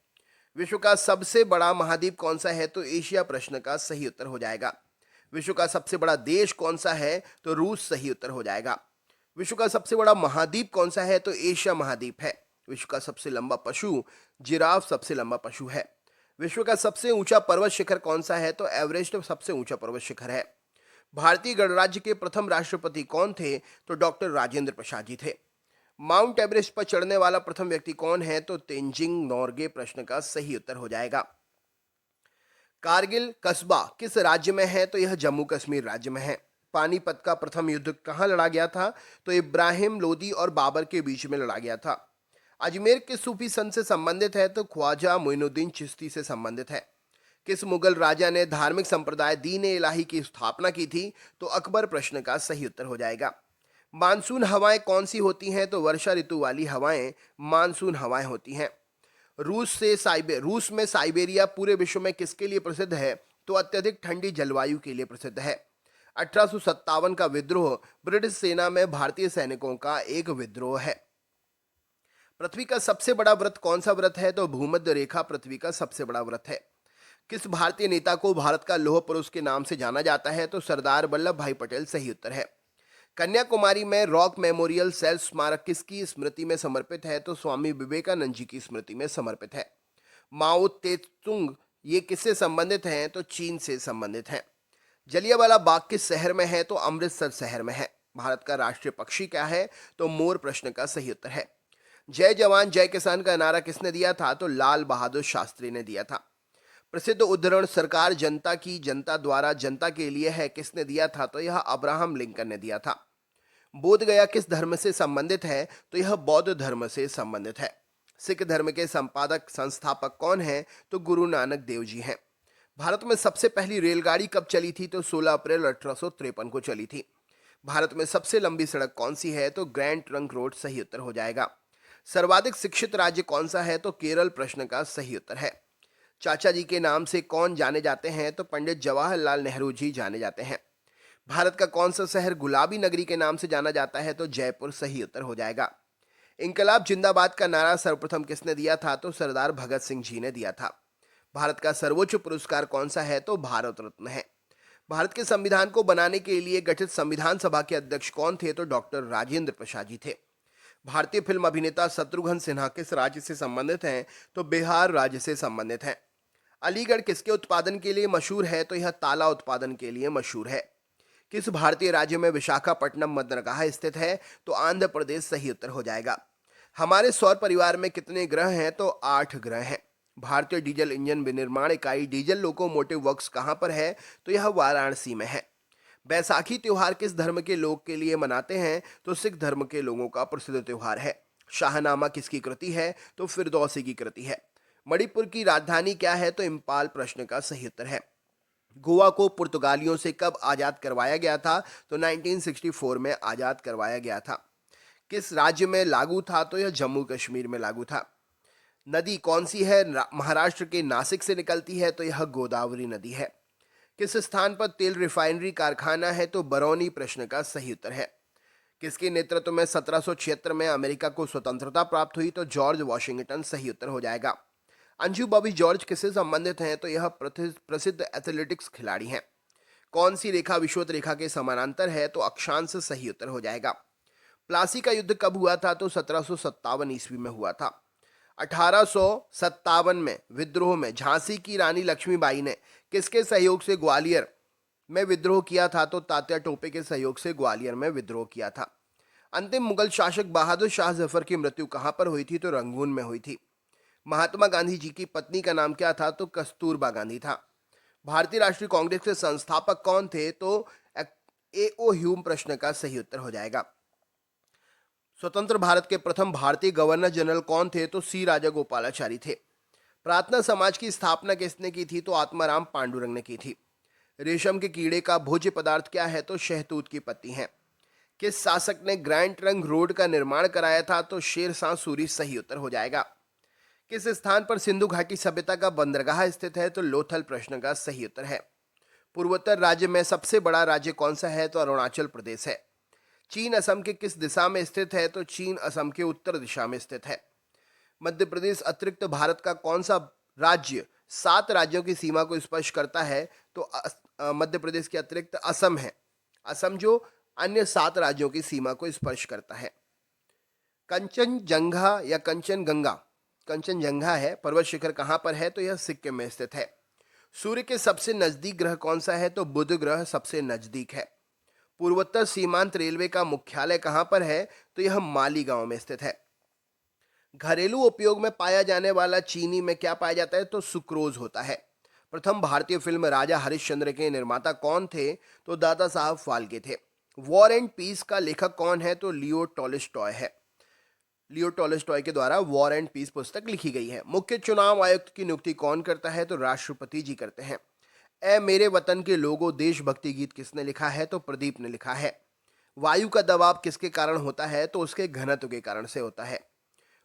विश्व का सबसे बड़ा महाद्वीप कौन सा है? तो एशिया प्रश्न का सही उत्तर हो जाएगा। विश्व का सबसे बड़ा देश कौन सा है? तो रूस सही उत्तर हो जाएगा। विश्व का सबसे बड़ा महाद्वीप कौन सा है? तो एशिया महाद्वीप है। विश्व का सबसे लंबा पशु जिराफ सबसे लंबा पशु है। विश्व का सबसे ऊंचा पर्वत शिखर कौन सा है? तो एवरेस्ट सबसे ऊंचा पर्वत शिखर है। भारतीय गणराज्य के प्रथम राष्ट्रपति कौन थे? तो डॉक्टर राजेंद्र प्रसाद जी थे। माउंट एवरेस्ट पर चढ़ने वाला प्रथम व्यक्ति कौन है? तो तेंजिंग नोर्गे प्रश्न का सही उत्तर हो जाएगा। कारगिल कस्बा किस राज्य में है? तो यह जम्मू कश्मीर राज्य में है। पानीपत का प्रथम युद्ध कहाँ लड़ा गया था? तो इब्राहिम लोदी और बाबर के बीच में लड़ा गया था। अजमेर किस सूफी संत से संबंधित है? तो ख्वाजा मोइनुद्दीन चिश्ती से संबंधित है। किस मुगल राजा ने धार्मिक संप्रदाय दीन ए इलाही की स्थापना की थी? तो अकबर प्रश्न का सही उत्तर हो जाएगा। मानसून हवाएं कौन सी होती हैं? तो वर्षा ऋतु वाली हवाएं मानसून हवाएं होती हैं। रूस में साइबेरिया पूरे विश्व में किसके लिए प्रसिद्ध है? तो अत्यधिक ठंडी जलवायु के लिए प्रसिद्ध है। 1857 का विद्रोह ब्रिटिश सेना में भारतीय सैनिकों का एक विद्रोह है। पृथ्वी का सबसे बड़ा व्रत कौन सा व्रत है? तो भूमध्य रेखा पृथ्वी का सबसे बड़ा व्रत है। किस भारतीय नेता को भारत का लौह पुरुष के नाम से जाना जाता है? तो सरदार वल्लभ भाई पटेल सही उत्तर है। कन्याकुमारी में रॉक मेमोरियल सेल स्मारक किसकी स्मृति में समर्पित है? तो स्वामी विवेकानंद जी की स्मृति में समर्पित है। माओ त्से-तुंग ये किससे संबंधित हैं? तो चीन से संबंधित हैं। जलियांवाला बाग किस शहर में है? तो अमृतसर शहर में है। भारत का राष्ट्रीय पक्षी क्या है? तो मोर प्रश्न का सही उत्तर है। जय जवान जय किसान का नारा किसने दिया था? तो लाल बहादुर शास्त्री ने दिया था। प्रसिद्ध उद्धरण सरकार जनता की जनता द्वारा जनता के लिए है किसने दिया था? तो यह अब्राहम लिंकन ने दिया था। बोध गया किस धर्म से संबंधित है? तो यह बौद्ध धर्म से संबंधित है। सिख धर्म के संपादक संस्थापक कौन है? तो गुरु नानक देव जी हैं। भारत में सबसे पहली रेलगाड़ी कब चली थी? तो 16 अप्रैल 1853 को चली थी। भारत में सबसे लंबी सड़क कौन सी है? तो ग्रैंड ट्रंक रोड सही उत्तर हो जाएगा। सर्वाधिक शिक्षित राज्य कौन सा है? तो केरल प्रश्न का सही उत्तर है। चाचा जी के नाम से कौन जाने जाते हैं? तो पंडित जवाहरलाल नेहरू जी जाने जाते हैं। भारत का कौन सा शहर गुलाबी नगरी के नाम से जाना जाता है? तो जयपुर सही उत्तर हो जाएगा। इंकलाब जिंदाबाद का नारा सर्वप्रथम किसने दिया था? तो सरदार भगत सिंह जी ने दिया था। भारत का सर्वोच्च पुरस्कार कौन सा है? तो भारत रत्न है। भारत के संविधान को बनाने के लिए गठित संविधान सभा के अध्यक्ष कौन थे? तो डॉक्टर राजेंद्र प्रसाद जी थे। भारतीय फिल्म अभिनेता शत्रुघ्न सिन्हा किस राज्य से संबंधित हैं? तो बिहार राज्य से संबंधित हैं। अलीगढ़ किसके उत्पादन के लिए मशहूर है? तो यह ताला उत्पादन के लिए मशहूर है। किस भारतीय राज्य में विशाखापट्टनम बंदरगाह स्थित है? तो आंध्र प्रदेश सही उत्तर हो जाएगा। हमारे सौर परिवार में कितने ग्रह हैं? तो 8 ग्रह हैं। भारतीय डीजल इंजन विनिर्माण इकाई डीजल लोकोमोटिव वर्क्स कहाँ पर है? तो यह वाराणसी में है। बैसाखी त्योहार किस धर्म के लोग के लिए मनाते हैं? तो सिख धर्म के लोगों का प्रसिद्ध त्योहार है। शाहनामा किसकी कृति है? तो फिरदौसी की कृति है। मणिपुर की राजधानी क्या है? तो इम्फाल प्रश्न का सही उत्तर है। गोवा को पुर्तगालियों से कब आजाद करवाया गया था? तो 1964 में आजाद करवाया गया था। किस राज्य में लागू था? तो यह जम्मू कश्मीर में लागू था। नदी कौन सी है महाराष्ट्र के नासिक से निकलती है? तो यह गोदावरी नदी है। किस स्थान पर तेल रिफाइनरी कारखाना है? तो बरौनी प्रश्न का सही उत्तर है। किसके नेतृत्व में 1776 में अमेरिका को स्वतंत्रता प्राप्त हुई? तो जॉर्ज वॉशिंगटन सही उत्तर हो जाएगा। अंजू बॉबी जॉर्ज किससे संबंधित हैं? तो यह प्रसिद्ध एथलेटिक्स खिलाड़ी हैं। कौन सी रेखा विषुवत रेखा के समानांतर है? तो अक्षांश सही उत्तर हो जाएगा। प्लासी का युद्ध कब हुआ था? तो 1757 ईस्वी में हुआ था। 1857 में विद्रोह में झांसी की रानी लक्ष्मीबाई ने किसके सहयोग से ग्वालियर में विद्रोह किया था? तो तात्या टोपे के सहयोग से ग्वालियर में विद्रोह किया था। अंतिम मुगल शासक बहादुर शाह जफर की मृत्यु कहां पर हुई थी? तो रंगून में हुई थी। महात्मा गांधी जी की पत्नी का नाम क्या था? तो कस्तूरबा गांधी था। भारतीय राष्ट्रीय कांग्रेस के संस्थापक कौन थे? तो ए ओ ह्यूम प्रश्न का सही उत्तर हो जाएगा। स्वतंत्र भारत के प्रथम भारतीय गवर्नर जनरल कौन थे? तो सी राजागोपालाचारी थे। प्रार्थना समाज की स्थापना किसने की थी? तो आत्माराम पांडुरंग ने की थी। रेशम के कीड़े का भोज्य पदार्थ क्या है? तो शहतूत की पत्ती है। किस शासक ने ग्रैंड ट्रंक रोड का निर्माण कराया था? तो शेरशाह सूरी सही उत्तर हो जाएगा। किस स्थान पर सिंधु घाटी सभ्यता का बंदरगाह स्थित है? तो लोथल प्रश्न का सही उत्तर है। पूर्वोत्तर राज्य में सबसे बड़ा राज्य कौन सा है? तो अरुणाचल प्रदेश है। चीन असम के किस दिशा में स्थित है? तो चीन असम के उत्तर दिशा में स्थित है। मध्य प्रदेश अतिरिक्त भारत का कौन सा राज्य 7 राज्यों की सीमा को स्पर्श करता है? तो मध्य प्रदेश के अतिरिक्त असम है। असम जो अन्य 7 राज्यों की सीमा को स्पर्श करता है। कंचनजंगा या कंचनगंगा, कंचनजंगा है पर्वत शिखर कहाँ पर है? तो यह सिक्किम में स्थित है। सूर्य के सबसे नजदीक ग्रह कौन सा है? तो बुध ग्रह सबसे नजदीक है। पूर्वोत्तर सीमांत रेलवे का मुख्यालय कहां पर है? तो यह मालीगांव में स्थित है। घरेलू उपयोग में पाया जाने वाला चीनी में क्या पाया जाता है? तो सुक्रोज होता है। प्रथम भारतीय फिल्म राजा हरिश्चंद्र के निर्माता कौन थे? तो दादा साहब फाल्के थे। वॉर एंड पीस का लेखक कौन है? तो लियो टॉल्स्टॉय है। लियो टॉल्स्टॉय के द्वारा वॉर एंड पीस पुस्तक लिखी गई है। मुख्य चुनाव आयुक्त की नियुक्ति कौन करता है? तो राष्ट्रपति जी करते हैं। ए मेरे वतन के लोगों देशभक्ति गीत किसने लिखा है? तो प्रदीप ने लिखा है। वायु का दबाव किसके कारण होता है? तो उसके घनत्व के कारण से होता है।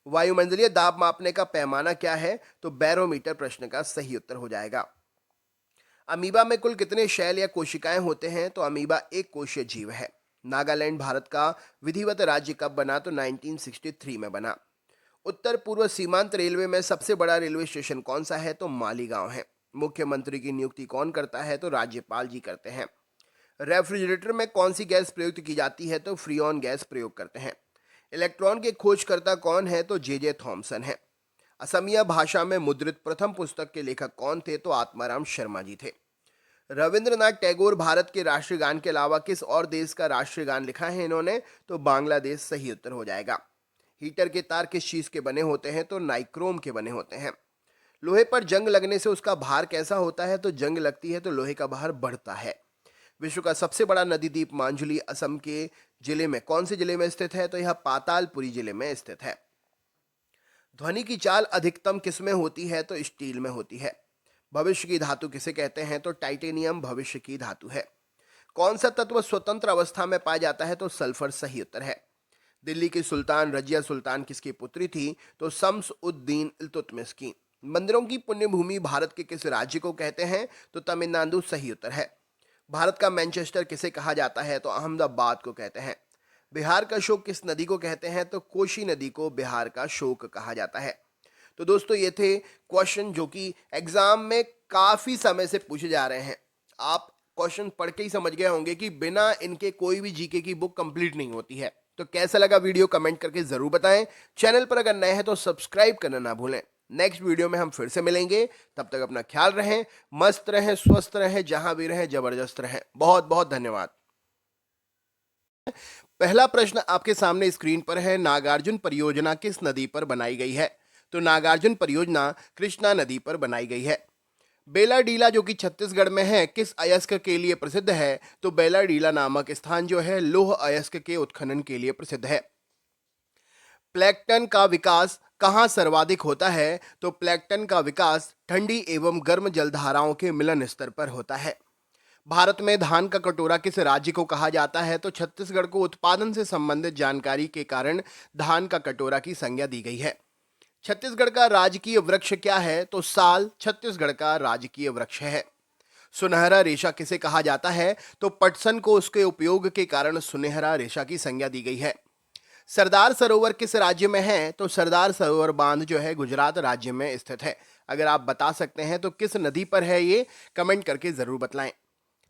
वायुमंडलीय दाब मापने का पैमाना क्या है? तो बैरोमीटर प्रश्न का सही उत्तर हो जाएगा। अमीबा में कुल कितने शैल या कोशिकाएं होते हैं? तो अमीबा एक कोशीय जीव है। नागालैंड भारत का विधिवत राज्य कब बना? तो 1963 में बना। उत्तर पूर्व सीमांत रेलवे में सबसे बड़ा रेलवे स्टेशन कौन सा है? तो मालीगांव है। मुख्यमंत्री की नियुक्ति कौन करता है? तो राज्यपाल जी करते हैं। रेफ्रिजरेटर में कौन सी गैस प्रयुक्त की जाती है? तो फ्रीऑन गैस प्रयोग करते हैं। इलेक्ट्रॉन के खोजकर्ता कौन है? तो जे थॉमसन है। असमिया भाषा में मुद्रित प्रथम पुस्तक के लेखक कौन थे? तो आत्माराम शर्मा जी थे। रविंद्रनाथ टैगोर भारत के राष्ट्रीय गान के अलावा किस और देश का राष्ट्रीय गान लिखा है इन्होंने? तो बांग्लादेश सही उत्तर हो जाएगा। हीटर के तार किस चीज के बने होते हैं? तो नाइक्रोम के बने होते हैं। लोहे पर जंग लगने से उसका भार कैसा होता है? तो जंग लगती है तो लोहे का भार बढ़ता है। विश्व का सबसे बड़ा नदी द्वीप मांजुली असम के जिले में कौन से जिले में स्थित है? तो यह पातालपुरी जिले में स्थित है। ध्वनि की चाल अधिकतम किस में होती है? तो स्टील में होती है। भविष्य की धातु किसे कहते हैं? तो टाइटेनियम भविष्य की धातु है। कौन सा तत्व स्वतंत्र अवस्था में पाया जाता है? तो सल्फर सही उत्तर है। दिल्ली की सुल्तान रजिया सुल्तान किसकी पुत्री थी? तो शम्स उद्दीन इल्तुतमिश की। मंदिरों की पुण्य भूमि भारत के किस राज्य को कहते हैं? तो तमिलनाडु सही उत्तर है। भारत का मैनचेस्टर किसे कहा जाता है? तो अहमदाबाद को कहते हैं। बिहार का शोक किस नदी को कहते हैं? तो कोशी नदी को बिहार का शोक कहा जाता है। तो दोस्तों ये थे क्वेश्चन जो कि एग्जाम में काफी समय से पूछे जा रहे हैं। आप क्वेश्चन पढ़ के ही समझ गए होंगे कि बिना इनके कोई भी जीके की बुक कंप्लीट नहीं होती है। तो कैसा लगा वीडियो कमेंट करके जरूर बताएं। चैनल पर अगर नए हैं तो सब्सक्राइब करना ना भूलें। नेक्स्ट वीडियो में हम फिर से मिलेंगे, तब तक अपना ख्याल रहें, मस्त रहें, स्वस्थ रहें, जहां भी रहें जबरदस्त रहें। बहुत बहुत धन्यवाद। पहला प्रश्न आपके सामने स्क्रीन पर है, नागार्जुन परियोजना किस नदी पर बनाई गई है? तो नागार्जुन परियोजना कृष्णा नदी पर बनाई गई है। बेलाडीला जो कि छत्तीसगढ़ में है किस अयस्क के लिए प्रसिद्ध है? तो बेलाडीला नामक स्थान जो है लौह अयस्क के उत्खनन के लिए प्रसिद्ध है। प्लैंकटन का विकास कहाँ सर्वाधिक होता है? तो प्लैंकटन का विकास ठंडी एवं गर्म जलधाराओं के मिलन स्तर पर होता है। भारत में धान का कटोरा किस राज्य को कहा जाता है? तो छत्तीसगढ़ को उत्पादन से संबंधित जानकारी के कारण धान का कटोरा की संज्ञा दी गई है। छत्तीसगढ़ का राजकीय वृक्ष क्या है? तो साल छत्तीसगढ़ का राजकीय वृक्ष है। सुनहरा रेशा किसे कहा जाता है? तो पटसन को उसके उपयोग के कारण सुनहरा रेशा की संज्ञा दी गई है। सरदार सरोवर किस राज्य में है? तो सरदार सरोवर बांध जो है गुजरात राज्य में स्थित है। अगर आप बता सकते हैं तो किस नदी पर है ये, कमेंट करके जरूर बतलाएं।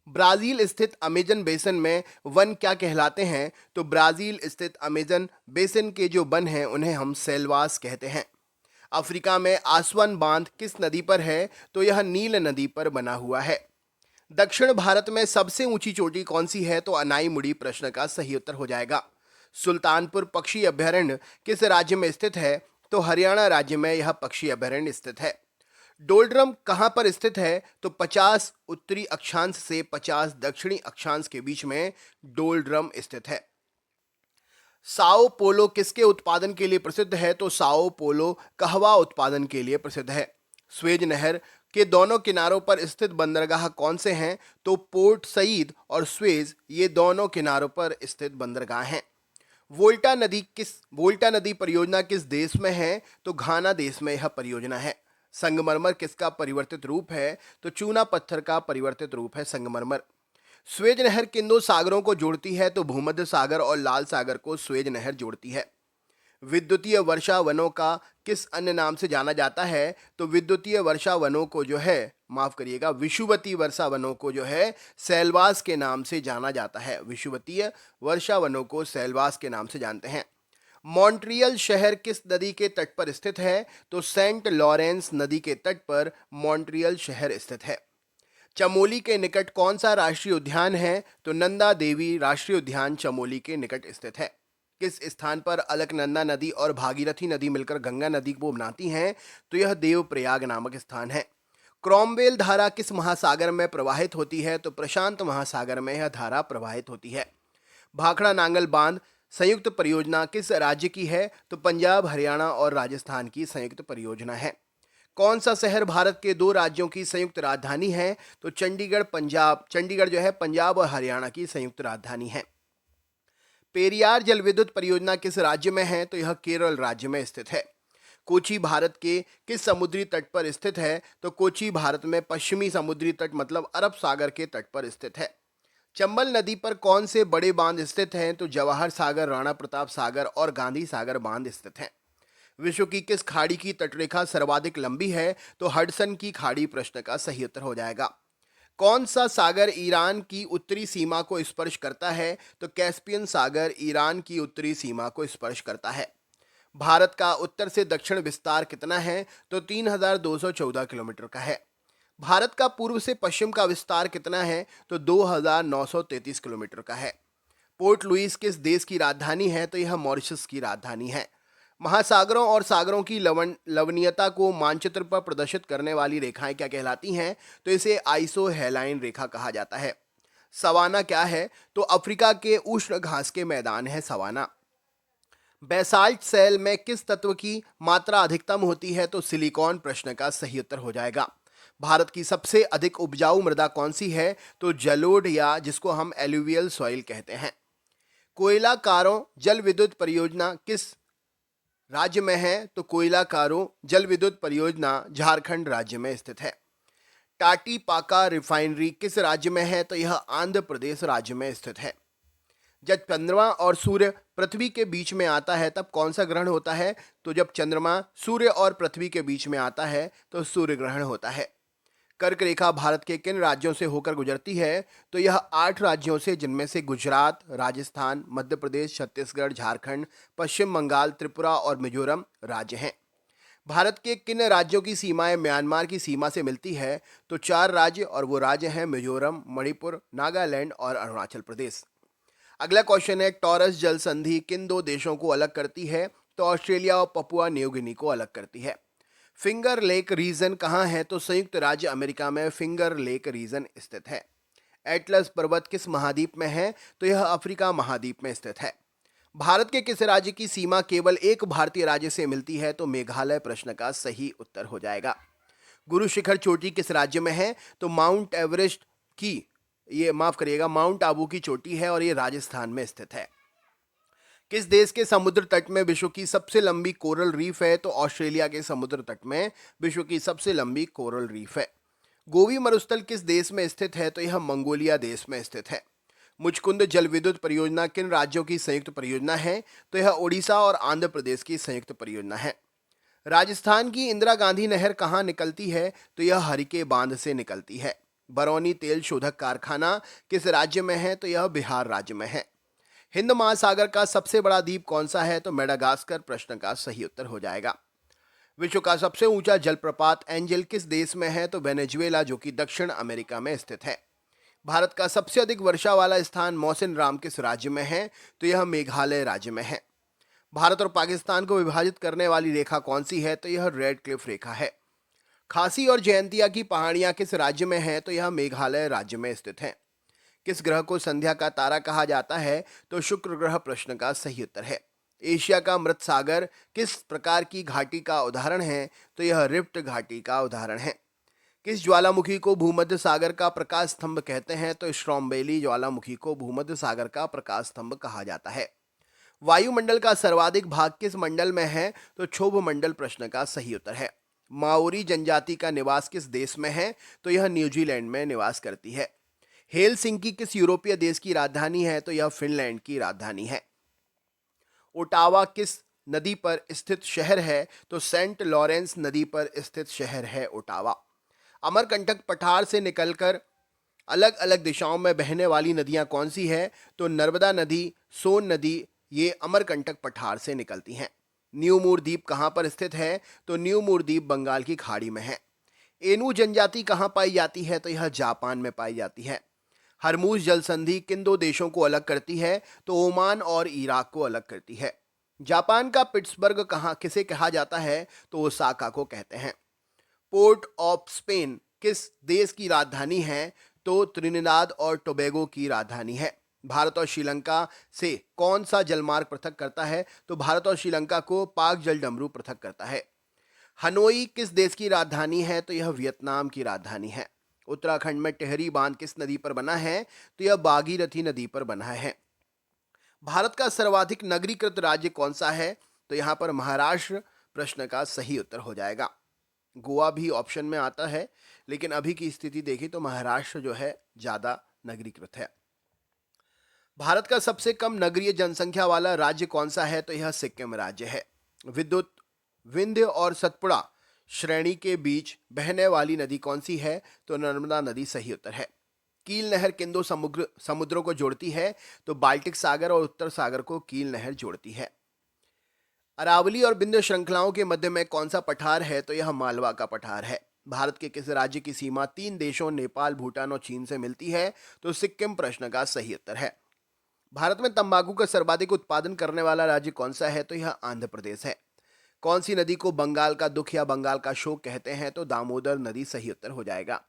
ब्राजील स्थित अमेजन बेसिन में वन क्या कहलाते हैं? तो ब्राजील स्थित अमेजन बेसिन के जो वन हैं उन्हें हम सेल्वास कहते हैं। अफ्रीका में आसवन बांध किस नदी पर है? तो यह नील नदी पर बना हुआ है। दक्षिण भारत में सबसे ऊंची चोटी कौन सी है? तो अनाईमुड़ी प्रश्न का सही उत्तर हो जाएगा। सुल्तानपुर पक्षी अभयारण्य किस राज्य में स्थित है? तो हरियाणा राज्य में यह पक्षी अभयारण्य स्थित है। डोलड्रम कहां पर स्थित है? तो 50 उत्तरी अक्षांश से 50 दक्षिणी अक्षांश के बीच में डोलड्रम स्थित है। साओ पोलो किसके उत्पादन के लिए प्रसिद्ध है? तो साओ पोलो कहवा उत्पादन के लिए प्रसिद्ध है। स्वेज नहर के दोनों किनारों पर स्थित बंदरगाह कौन से हैं? तो पोर्ट सईद और स्वेज ये दोनों किनारों पर स्थित बंदरगाह हैं। वोल्टा नदी परियोजना किस देश में है? तो घाना देश में यह परियोजना है। संगमरमर किसका परिवर्तित रूप है? तो चूना पत्थर का परिवर्तित रूप है संगमरमर। स्वेज नहर किन दो सागरों को जोड़ती है? तो भूमध्य सागर और लाल सागर को स्वेज नहर जोड़ती है। विद्युतीय वर्षा वनों का किस अन्य नाम से जाना जाता है? तो विद्युतीय वर्षा वनों को जो है, माफ करिएगा, विषुवतीय वर्षा वनों को जो है सेलवास के नाम से जाना जाता है। विषुवतीय वर्षा वनों को सेलवास के नाम से जानते हैं। मॉन्ट्रियल शहर किस नदी के तट पर स्थित है? तो सेंट लॉरेंस नदी के तट पर मॉन्ट्रियल शहर स्थित है। चमोली के निकट कौन सा राष्ट्रीय उद्यान है? तो नंदा देवी राष्ट्रीय उद्यान चमोली के निकट स्थित है। किस स्थान पर अलकनंदा नदी और भागीरथी नदी मिलकर गंगा नदी को बनाती हैं? तो यह देवप्रयाग नामक स्थान है। क्रॉमवेल धारा किस महासागर में प्रवाहित होती है? तो प्रशांत महासागर में यह धारा प्रवाहित होती है। भाखड़ा नांगल बांध संयुक्त परियोजना किस राज्य की है? तो पंजाब, हरियाणा और राजस्थान की संयुक्त परियोजना है। कौन सा शहर भारत के दो राज्यों की संयुक्त राजधानी है? तो चंडीगढ़ जो है पंजाब और हरियाणा की संयुक्त राजधानी है। पेरियार जल विद्युत परियोजना किस राज्य में है? तो यह केरल राज्य में स्थित है। कोची भारत के किस समुद्री तट पर स्थित है? तो कोची भारत में पश्चिमी समुद्री तट मतलब अरब सागर के तट पर स्थित है। चंबल नदी पर कौन से बड़े बांध स्थित हैं? तो जवाहर सागर, राणा प्रताप सागर और गांधी सागर बांध स्थित हैं। विश्व की किस खाड़ी की तटरेखा सर्वाधिक लंबी है? तो हडसन की खाड़ी प्रश्न का सही उत्तर हो जाएगा। कौन सा सागर ईरान की उत्तरी सीमा को स्पर्श करता है? तो कैस्पियन सागर ईरान की उत्तरी सीमा को स्पर्श करता है। भारत का उत्तर से दक्षिण विस्तार कितना है? तो 3214 किलोमीटर का है। भारत का पूर्व से पश्चिम का विस्तार कितना है? तो 2933 किलोमीटर का है। पोर्ट लुइस किस देश की राजधानी है? तो यह मॉरिशस की राजधानी है। महासागरों और सागरों की लवणीयता को मानचित्र पर प्रदर्शित करने वाली रेखाएं क्या कहलाती हैं? तो इसे आइसोहेलाइन रेखा कहा जाता है। सवाना क्या है? तो अफ्रीका के उष्ण घास के मैदान है सवाना। बेसाल्ट सेल में किस तत्व की मात्रा अधिकतम होती है? तो सिलिकॉन प्रश्न का सही उत्तर हो जाएगा। भारत की सबसे अधिक उपजाऊ मृदा कौन सी है? तो जलोढ़ या जिसको हम एलुवियल सॉइल कहते हैं। कोयला कारों जल विद्युत परियोजना किस राज्य में है? तो कोयला कारों जल विद्युत परियोजना झारखंड राज्य में स्थित है। टाटी पाका रिफाइनरी किस राज्य में है? तो यह आंध्र प्रदेश राज्य में स्थित है। जब चंद्रमा और सूर्य पृथ्वी के बीच में आता है तब कौन सा ग्रहण होता है? तो जब चंद्रमा सूर्य और पृथ्वी के बीच में आता है तो सूर्य ग्रहण होता है। कर्क रेखा भारत के किन राज्यों से होकर गुजरती है? तो यह 8 राज्यों से, जिनमें से गुजरात, राजस्थान, मध्य प्रदेश, छत्तीसगढ़, झारखंड, पश्चिम बंगाल, त्रिपुरा और मिजोरम राज्य हैं। भारत के किन राज्यों की सीमाएं म्यांमार की सीमा से मिलती है? तो 4 राज्य, और वो राज्य हैं मिजोरम, मणिपुर, नागालैंड और अरुणाचल प्रदेश। अगला क्वेश्चन है, टॉरस जल संधि किन 2 देशों को अलग करती है? तो ऑस्ट्रेलिया और पपुआ न्यू गिनी को अलग करती है। फिंगर लेक रीजन कहाँ है? तो संयुक्त राज्य अमेरिका में फिंगर लेक रीजन स्थित है। एटलस पर्वत किस महाद्वीप में है? तो यह अफ्रीका महाद्वीप में स्थित है। भारत के किस राज्य की सीमा केवल एक भारतीय राज्य से मिलती है? तो मेघालय प्रश्न का सही उत्तर हो जाएगा। गुरु शिखर चोटी किस राज्य में है? तो माउंट एवरेस्ट की, ये माफ करिएगा, माउंट आबू की चोटी है और ये राजस्थान में स्थित है। किस देश के समुद्र तट में विश्व की सबसे लंबी कोरल रीफ है? तो ऑस्ट्रेलिया के समुद्र तट में विश्व की सबसे लंबी कोरल रीफ है। गोवी मरुस्थल किस देश में स्थित है? तो यह मंगोलिया देश में स्थित है। मुचकुंद जल विद्युत परियोजना किन राज्यों की संयुक्त परियोजना है? तो यह ओडिशा और आंध्र प्रदेश की संयुक्त परियोजना है। राजस्थान की इंदिरा गांधी नहर कहाँ निकलती है? तो यह हरिके बांध से निकलती है। बरौनी तेल शोधक कारखाना किस राज्य में है? तो यह बिहार राज्य में है। हिंद महासागर का सबसे बड़ा द्वीप कौन सा है? तो मेडागास्कर प्रश्न का सही उत्तर हो जाएगा। विश्व का सबसे ऊंचा जलप्रपात एंजल किस देश में है? तो वेनेजुएला, जो कि दक्षिण अमेरिका में स्थित है। भारत का सबसे अधिक वर्षा वाला स्थान मौसिन राम किस राज्य में है? तो यह मेघालय राज्य में है। भारत और पाकिस्तान को विभाजित करने वाली रेखा कौन सी है? तो यह रेड क्लिफ रेखा है। खासी और जयंतिया की पहाड़ियां किस राज्य में है? तो यह मेघालय राज्य में स्थित है। किस ग्रह को संध्या का तारा कहा जाता है? तो शुक्र ग्रह प्रश्न का सही उत्तर है। एशिया का मृत सागर किस प्रकार की घाटी का उदाहरण है? तो यह रिफ्ट घाटी का उदाहरण है। किस ज्वालामुखी को भूमध्य सागर का प्रकाश स्तंभ कहते हैं? तो स्ट्रोम्बेली ज्वालामुखी को भूमध्य सागर का प्रकाश स्तंभ कहा जाता है। वायुमंडल का सर्वाधिक भाग किस मंडल में है? तो क्षोभ मंडल प्रश्न का सही उत्तर है। माओरी जनजाति का निवास किस देश में है? तो यह न्यूजीलैंड में निवास करती है। हेलसिंकी किस यूरोपीय देश की राजधानी है? तो यह फिनलैंड की राजधानी है। ओटावा किस नदी पर स्थित शहर है? तो सेंट लॉरेंस नदी पर स्थित शहर है ओटावा। अमरकंटक पठार से निकलकर अलग अलग दिशाओं में बहने वाली नदियां कौन सी है? तो नर्मदा नदी, सोन नदी, ये अमरकंटक पठार से निकलती हैं। न्यू मूर द्वीप कहाँ पर स्थित है? तो न्यू मूर द्वीप बंगाल की खाड़ी में है। एनू जनजाति कहाँ पाई जाती है? तो यह जापान में पाई जाती है। हरमूज जल संधि किन 2 देशों को अलग करती है? तो ओमान और इराक को अलग करती है। जापान का पिट्सबर्ग कहाँ किसे कहा जाता है? तो ओसाका को कहते हैं। पोर्ट ऑफ स्पेन किस देश की राजधानी है? तो त्रिनिदाद और टोबैगो की राजधानी है। भारत और श्रीलंका से कौन सा जलमार्ग पृथक करता है? तो भारत और श्रीलंका को पाक जल डमरू पृथक करता है। हनोई किस देश की राजधानी है? तो यह वियतनाम की राजधानी है। उत्तराखंड में टिहरी बांध किस नदी पर बना है? तो यह भागीरथी नदी पर बना है। भारत का सर्वाधिक नगरीकृत राज्य कौन सा है? तो यहां पर महाराष्ट्र प्रश्न का सही उत्तर हो जाएगा। गोवा भी ऑप्शन में आता है, लेकिन अभी की स्थिति देखी तो महाराष्ट्र जो है ज्यादा नगरीकृत है। भारत का सबसे कम नगरीय जनसंख्या वाला राज्य कौन सा है? तो यह सिक्किम राज्य है। विद्युत विंध्य और सतपुड़ा श्रेणी के बीच बहने वाली नदी कौन सी है? तो नर्मदा नदी सही उत्तर है। कील नहर किन 2 समुद्रों को जोड़ती है? तो बाल्टिक सागर और उत्तर सागर को कील नहर जोड़ती है। अरावली और विंध्य श्रृंखलाओं के मध्य में कौन सा पठार है? तो यह मालवा का पठार है। भारत के किस राज्य की सीमा 3 देशों नेपाल, भूटान और चीन से मिलती है? तो सिक्किम प्रश्न का सही उत्तर है। भारत में तंबाकू का सर्वाधिक उत्पादन करने वाला राज्य कौन सा है? तो यह आंध्र प्रदेश है। कौन सी नदी को बंगाल का दुख या बंगाल का शोक कहते हैं? तो दामोदर नदी सही उत्तर हो जाएगा।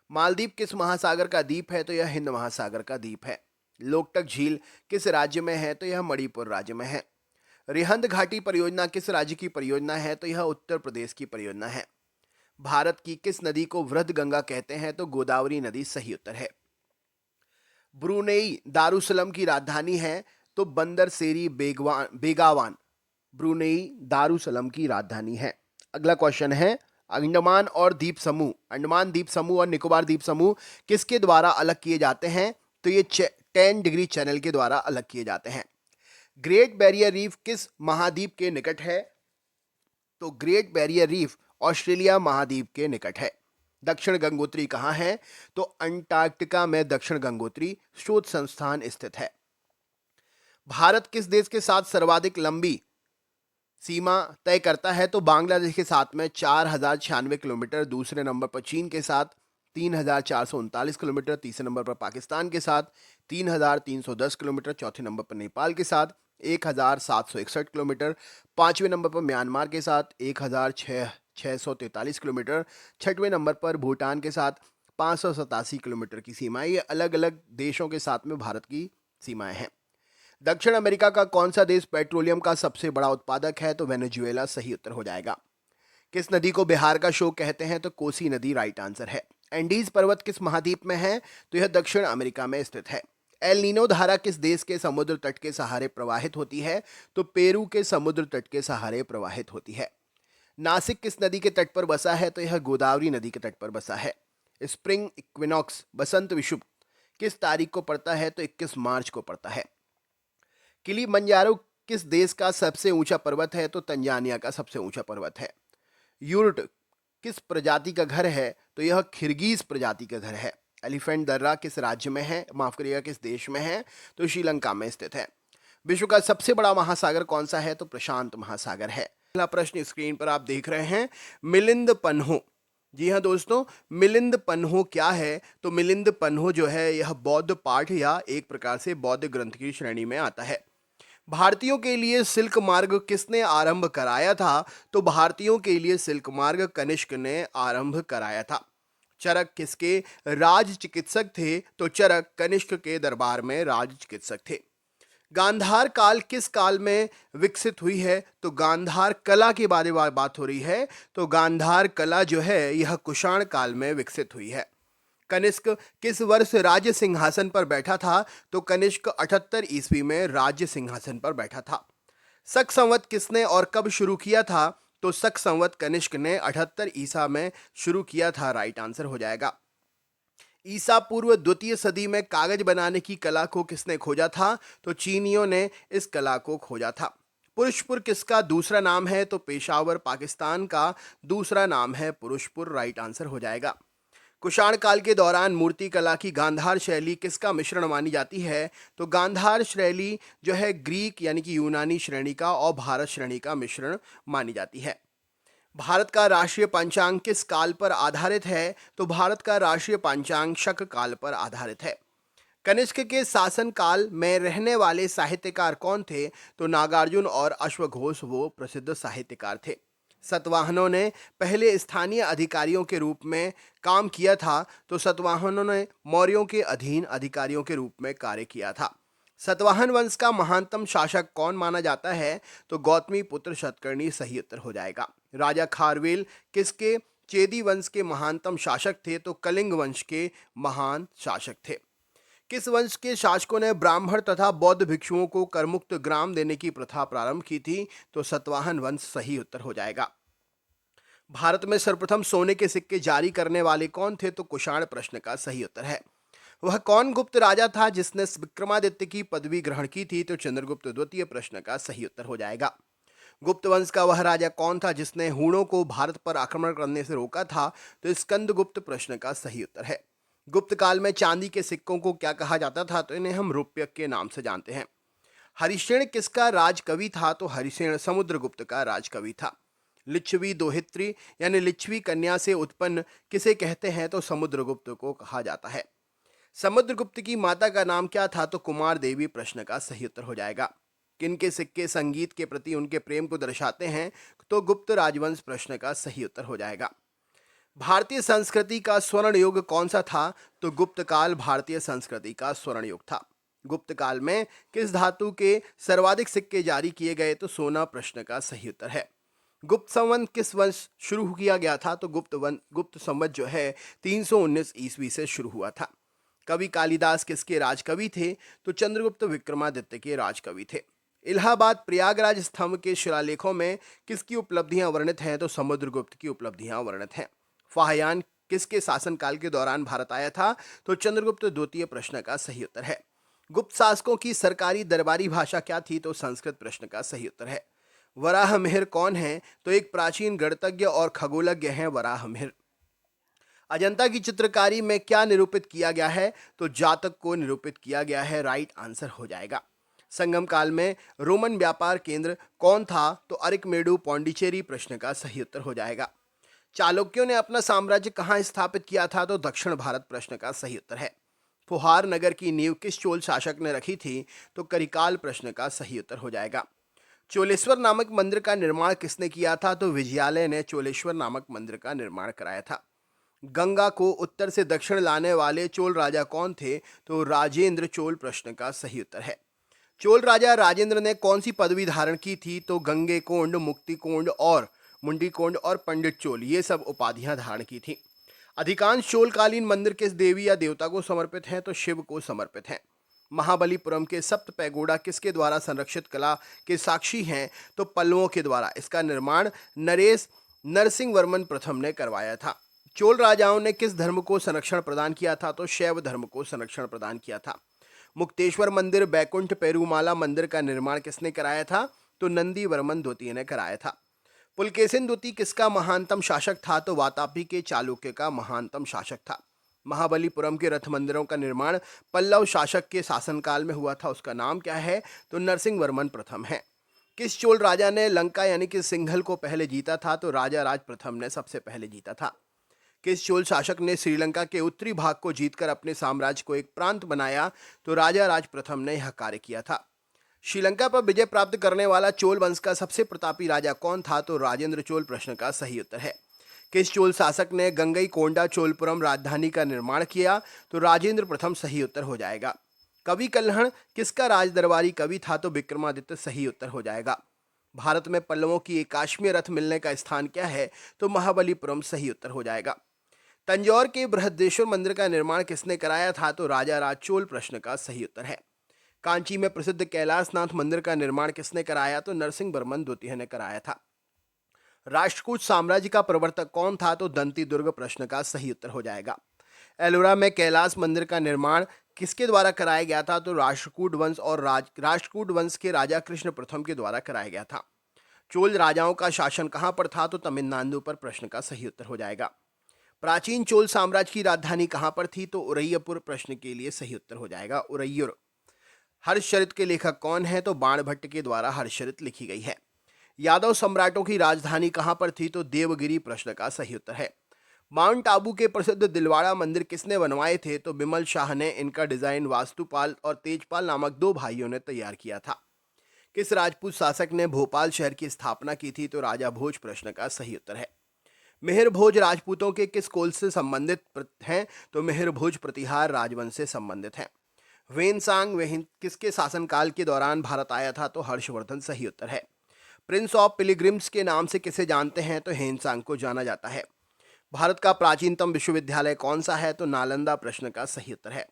मालदीव किस महासागर का द्वीप है? तो यह हिंद महासागर का द्वीप है। लोकटक झील किस राज्य में है? तो यह मणिपुर राज्य में है। रिहंद घाटी परियोजना किस राज्य की परियोजना है? तो यह उत्तर प्रदेश की परियोजना है। भारत की किस नदी को वृद्ध गंगा कहते हैं? तो गोदावरी नदी सही उत्तर है। ब्रुनेई दारुसलम की राजधानी है? तो बंदर सेरी बेगावान ब्रुनेई दारुसलम की राजधानी है। अगला क्वेश्चन है, अंडमान और द्वीप समूह, अंडमान द्वीप समूह और निकोबार द्वीप समूह किसके द्वारा अलग किए जाते हैं? तो ये 10 डिग्री चैनल के द्वारा अलग किए जाते हैं। ग्रेट बैरियर रीफ किस महाद्वीप के निकट है? तो ग्रेट बैरियर रीफ ऑस्ट्रेलिया महाद्वीप के निकट है। दक्षिण गंगोत्री कहाँ है? तो अंटार्कटिका में दक्षिण गंगोत्री शोध संस्थान स्थित है। भारत किस देश के साथ सर्वाधिक लंबी सीमा तय करता है? तो बांग्लादेश के साथ में 4096 किलोमीटर, दूसरे नंबर पर चीन के साथ 3439 किलोमीटर, तीसरे नंबर पर पाकिस्तान के साथ 3310 किलोमीटर, चौथे नंबर पर नेपाल के साथ 1761 किलोमीटर, पांचवें नंबर पर म्यांमार के साथ 1643 किलोमीटर, छठवें नंबर पर भूटान के साथ 587 किलोमीटर की सीमाएं। ये अलग अलग देशों के साथ में भारत की सीमाएं हैं। दक्षिण अमेरिका का कौन सा देश पेट्रोलियम का सबसे बड़ा उत्पादक है? तो वेनेजुएला सही उत्तर हो जाएगा। किस नदी को बिहार का शोक कहते हैं? तो कोसी नदी राइट आंसर है। एंडीज पर्वत किस महाद्वीप में है? तो यह दक्षिण अमेरिका में स्थित है। एल नीनो धारा किस देश के समुद्र तट के सहारे प्रवाहित होती है? तो पेरू के समुद्र तट के सहारे प्रवाहित होती है। नासिक किस नदी के तट पर बसा है? तो यह गोदावरी नदी के तट पर बसा है। स्प्रिंग इक्विनॉक्स बसंत विषुव किस तारीख को पड़ता है? तो 21 मार्च को पड़ता है। किलिमंजारो किस देश का सबसे ऊंचा पर्वत है? तो तंजानिया का सबसे ऊंचा पर्वत है। यूर्ट किस प्रजाति का घर है? तो यह किर्गिज प्रजाति का घर है। एलिफेंट दर्रा किस राज्य में है? माफ करिएगा, किस देश में है? तो श्रीलंका में स्थित है। विश्व का सबसे बड़ा महासागर कौन सा है? तो प्रशांत महासागर है। पहला प्रश्न स्क्रीन पर आप देख रहे हैं, मिलिंद पन्हो। जी हाँ दोस्तों, मिलिंद पन्हो क्या है? तो मिलिंद पन्हो जो है यह बौद्ध पाठ या एक प्रकार से बौद्ध ग्रंथ की श्रेणी में आता है। भारतीयों के लिए सिल्क मार्ग किसने आरंभ कराया था? तो भारतीयों के लिए सिल्क मार्ग कनिष्क ने आरंभ कराया था। चरक किसके राज चिकित्सक थे? तो चरक कनिष्क के दरबार में राज चिकित्सक थे। गांधार काल किस काल में विकसित हुई है? तो गांधार कला के बारे में बात हो रही है। तो गांधार कला जो है यह कुषाण काल में विकसित हुई है। कनिष्क किस वर्ष राज्य सिंहासन पर बैठा था? तो कनिष्क 78 ईस्वी में राज्य सिंहासन पर बैठा था। शक संवत किसने और कब शुरू किया था? तो शक संवत कनिष्क ने 78 ईसा में शुरू किया था। राइट आंसर हो जाएगा। ईसा पूर्व द्वितीय सदी में कागज बनाने की कला को किसने खोजा था? तो चीनियों ने इस कला को खोजा था। पुरुषपुर किसका दूसरा नाम है? तो पेशावर पाकिस्तान का दूसरा नाम है पुरुषपुर। राइट आंसर हो जाएगा। कुषाण काल के दौरान मूर्ति कला की गांधार शैली किसका मिश्रण मानी जाती है? तो गांधार शैली जो है ग्रीक यानी कि यूनानी श्रेणी का और भारत श्रेणी का मिश्रण मानी जाती है। भारत का राष्ट्रीय पंचांग किस काल पर आधारित है? तो भारत का राष्ट्रीय पंचांग शक काल पर आधारित है। कनिष्क के शासन काल में रहने वाले साहित्यकार कौन थे? तो नागार्जुन और अश्वघोष वो प्रसिद्ध साहित्यकार थे। सतवाहनों ने पहले स्थानीय अधिकारियों के रूप में काम किया था। तो सतवाहनों ने मौर्यों के अधीन अधिकारियों के रूप में कार्य किया था। सतवाहन वंश का महानतम शासक कौन माना जाता है? तो गौतमी पुत्र शतकर्णी सही उत्तर हो जाएगा। राजा खारवेल किसके चेदी वंश के महानतम शासक थे? तो कलिंग वंश के महान शासक थे। किस वंश के शासकों ने ब्राह्मण तथा बौद्ध भिक्षुओं को करमुक्त ग्राम देने की प्रथा प्रारंभ की थी? तो सतवाहन वंश सही उत्तर हो जाएगा। भारत में सर्वप्रथम सोने के सिक्के जारी करने वाले कौन थे? तो कुषाण प्रश्न का सही उत्तर है। वह कौन गुप्त राजा था जिसने विक्रमादित्य की पदवी ग्रहण की थी? तो चंद्रगुप्त द्वितीय प्रश्न का सही उत्तर हो जाएगा। गुप्त वंश का वह राजा कौन था जिसने हूणों को भारत पर आक्रमण करने से रोका था? तो स्कंदगुप्त प्रश्न का सही उत्तर है। गुप्त काल में चांदी के सिक्कों को क्या कहा जाता था? तो इन्हें हम रुपये के नाम से जानते हैं। हरिसेन किसका राजकवि था? तो हरिसेन समुद्रगुप्त का राजकवि था। लिच्छवी दोहित्री यानी लिच्छवी कन्या से उत्पन्न किसे कहते हैं? तो समुद्रगुप्त को कहा जाता है। समुद्रगुप्त की माता का नाम क्या था? तो कुमार देवी प्रश्न का सही उत्तर हो जाएगा। किनके सिक्के संगीत के प्रति उनके प्रेम को दर्शाते हैं? तो गुप्त राजवंश प्रश्न का सही उत्तर हो जाएगा। भारतीय संस्कृति का स्वर्ण युग कौन सा था? तो गुप्त काल भारतीय संस्कृति का स्वर्ण युग था। गुप्त काल में किस धातु के सर्वाधिक सिक्के जारी किए गए? तो सोना प्रश्न का सही उत्तर है। गुप्त संवत किस वंश शुरू किया गया था? तो गुप्त संवत जो है 319 ईस्वी से शुरू हुआ था। कवि कालिदास किसके राजकवि थे? तो चंद्रगुप्त विक्रमादित्य के राजकवि थे। इलाहाबाद प्रयागराज स्तंभ के शिलालेखों में किसकी उपलब्धियां वर्णित हैं? तो समुद्रगुप्त की उपलब्धियां वर्णित हैं। फाहयान किसके शासनकाल के दौरान भारत आया था? तो चंद्रगुप्त द्वितीय प्रश्न का सही उत्तर है। गुप्त शासकों की सरकारी दरबारी भाषा क्या थी? तो संस्कृत प्रश्न का सही उत्तर है। वराहमिहिर कौन है? तो एक प्राचीन गणितज्ञ और खगोलज्ञ हैं वराहमिहिर। अजंता की चित्रकारी में क्या निरूपित किया गया है? तो जातक को निरूपित किया गया है, राइट आंसर हो जाएगा। संगम काल में रोमन व्यापार केंद्र कौन था? तो अरिकमेडु पौंडीचेरी प्रश्न का सही उत्तर हो जाएगा। चालुक्यों ने अपना साम्राज्य कहाँ स्थापित किया था? तो दक्षिण भारत प्रश्न का सही उत्तर है। फुहार नगर की नींव किस चोल शासक ने रखी थी? तो करिकाल प्रश्न का सही उत्तर हो जाएगा। चोलेश्वर नामक मंदिर का निर्माण किसने किया था? तो विजयालय ने चोलेश्वर नामक मंदिर का निर्माण कराया था। गंगा को उत्तर से दक्षिण लाने वाले चोल राजा कौन थे? तो राजेंद्र चोल प्रश्न का सही उत्तर है। चोल राजा राजेंद्र ने कौन सी पदवी धारण की थी? तो गंगे कोंड, मुक्ति कोंड और मुंडी कोंड और पंडित चोल, ये सब उपाधियां धारण की थी। अधिकांश चोलकालीन मंदिर किस देवी या देवता को समर्पित हैं? तो शिव को समर्पित हैं। महाबलीपुरम के सप्त पैगोडा किसके द्वारा संरक्षित कला के साक्षी हैं? तो पल्लवों के द्वारा। इसका निर्माण नरेश नरसिंह वर्मन प्रथम ने करवाया था। चोल राजाओं ने किस धर्म को संरक्षण प्रदान किया था? तो शैव धर्म को संरक्षण प्रदान किया था। मुक्तेश्वर मंदिर, बैकुंठ पेरुमाला मंदिर का निर्माण किसने कराया था? तो नंदी वर्मन द्वितीय ने कराया था। पुलकेशिन द्वितीय किसका महानतम शासक था? तो वातापी के चालुक्य का महानतम शासक था। महाबलीपुरम के रथ मंदिरों का निर्माण पल्लव शासक के शासनकाल में हुआ था, उसका नाम क्या है? तो नरसिंह वर्मन प्रथम है। किस चोल राजा ने लंका यानी कि सिंघल को पहले जीता था? तो राजा राज प्रथम ने सबसे पहले जीता था। किस चोल शासक ने श्रीलंका के उत्तरी भाग को जीतकर अपने साम्राज्य को एक प्रांत बनाया? तो राजा राज प्रथम ने यह कार्य किया था। श्रीलंका पर विजय प्राप्त करने वाला चोल वंश का सबसे प्रतापी राजा कौन था? तो राजेंद्र चोल प्रश्न का सही उत्तर है। किस चोल शासक ने गंगई कोंडा चोलपुरम राजधानी का निर्माण किया? तो राजेंद्र प्रथम सही उत्तर हो जाएगा। कवि कल्हण किसका राज दरबारी कवि था? तो विक्रमादित्य सही उत्तर हो जाएगा। भारत में पल्लवों की एकाश्मीय रथ मिलने का स्थान क्या है? तो महाबलीपुरम सही उत्तर हो जाएगा। तंजौर के बृहदेश्वर मंदिर का निर्माण किसने कराया था? तो राजा राज चोल प्रश्न का सही उत्तर है। कांची में प्रसिद्ध कैलाशनाथ मंदिर का निर्माण किसने कराया? तो नरसिंह वर्मन द्वितीय ने कराया था। राष्ट्रकूट साम्राज्य का प्रवर्तक कौन था? तो दंती दुर्ग प्रश्न का सही उत्तर हो जाएगा। एलोरा में कैलाश मंदिर का निर्माण किसके द्वारा कराया गया था? तो राष्ट्रकूट वंश और राष्ट्रकूट वंश के राजा कृष्ण प्रथम के द्वारा कराया गया था। चोल राजाओं का शासन कहां पर था? तो तमिलनाडु पर प्रश्न का सही उत्तर हो जाएगा। प्राचीन चोल साम्राज्य की राजधानी कहां पर थी? तो उरैयापुर प्रश्न के लिए सही उत्तर हो जाएगा, उरैयूर। हर्षचरित के लेखक कौन है? तो बाणभट्ट के द्वारा हर्षचरित लिखी गई है। यादव सम्राटों की राजधानी कहां पर थी? तो देवगिरी प्रश्न का सही उत्तर है। माउंट आबू के प्रसिद्ध दिलवाड़ा मंदिर किसने बनवाए थे? तो बिमल शाह ने। इनका डिजाइन वास्तुपाल और तेजपाल नामक दो भाइयों ने तैयार किया था। किस राजपूत शासक ने भोपाल शहर की स्थापना की थी? तो राजा भोज प्रश्न का सही उत्तर है। मेहर भोज राजपूतों के किस कुल से संबंधित हैं? तो मेहर भोज प्रतिहार राजवंश से संबंधित हैं। वेनसांग वेहिन किसके शासनकाल के दौरान भारत आया था? तो हर्षवर्धन सही उत्तर है। प्रिंस ऑफ पिलग्रिम्स के नाम से किसे जानते हैं? तो हेनसांग को जाना जाता है। भारत का प्राचीनतम विश्वविद्यालय कौन सा है? तो नालंदा प्रश्न का सही उत्तर है।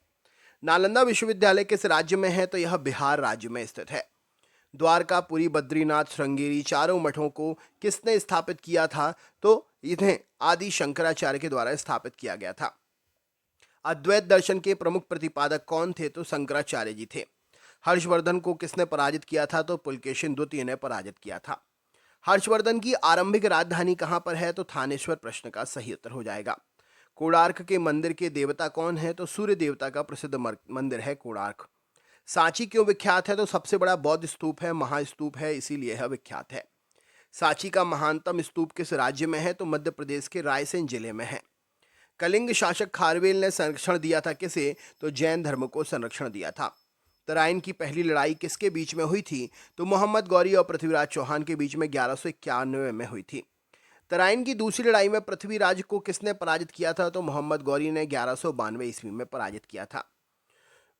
नालंदा विश्वविद्यालय किस राज्य में है? तो यह बिहार राज्य में स्थित है। द्वारका, पुरी, बद्रीनाथ, श्रृंगेरी चारों मठों को किसने स्थापित किया था? तो इन्हें आदि शंकराचार्य के द्वारा स्थापित किया गया था। अद्वैत दर्शन के प्रमुख प्रतिपादक कौन थे? तो शंकराचार्य जी थे। हर्षवर्धन को किसने पराजित किया था? तो पुलकेशिन द्वितीय ने पराजित किया था। हर्षवर्धन की आरंभिक राजधानी कहां पर है? तो थानेश्वर प्रश्न का सही उत्तर हो जाएगा। कोणार्क के मंदिर के देवता कौन है? तो सूर्य देवता का प्रसिद्ध मंदिर है कोणार्क। सांची क्यों विख्यात है? तो सबसे बड़ा बौद्ध स्तूप है, महास्तूप है, इसीलिए यह विख्यात है। सांची का महानतम स्तूप किस राज्य में है? तो मध्य प्रदेश के रायसेन जिले में है। कलिंग शासक खारवेल ने संरक्षण दिया था किसे? तो जैन धर्म को संरक्षण दिया था। तराइन की पहली लड़ाई किसके बीच में हुई थी? तो मोहम्मद गौरी और पृथ्वीराज चौहान के बीच में 1191 में हुई थी। तराइन की दूसरी लड़ाई में पृथ्वीराज को किसने पराजित किया था? तो मोहम्मद गौरी ने 1192 ईस्वी में पराजित किया था।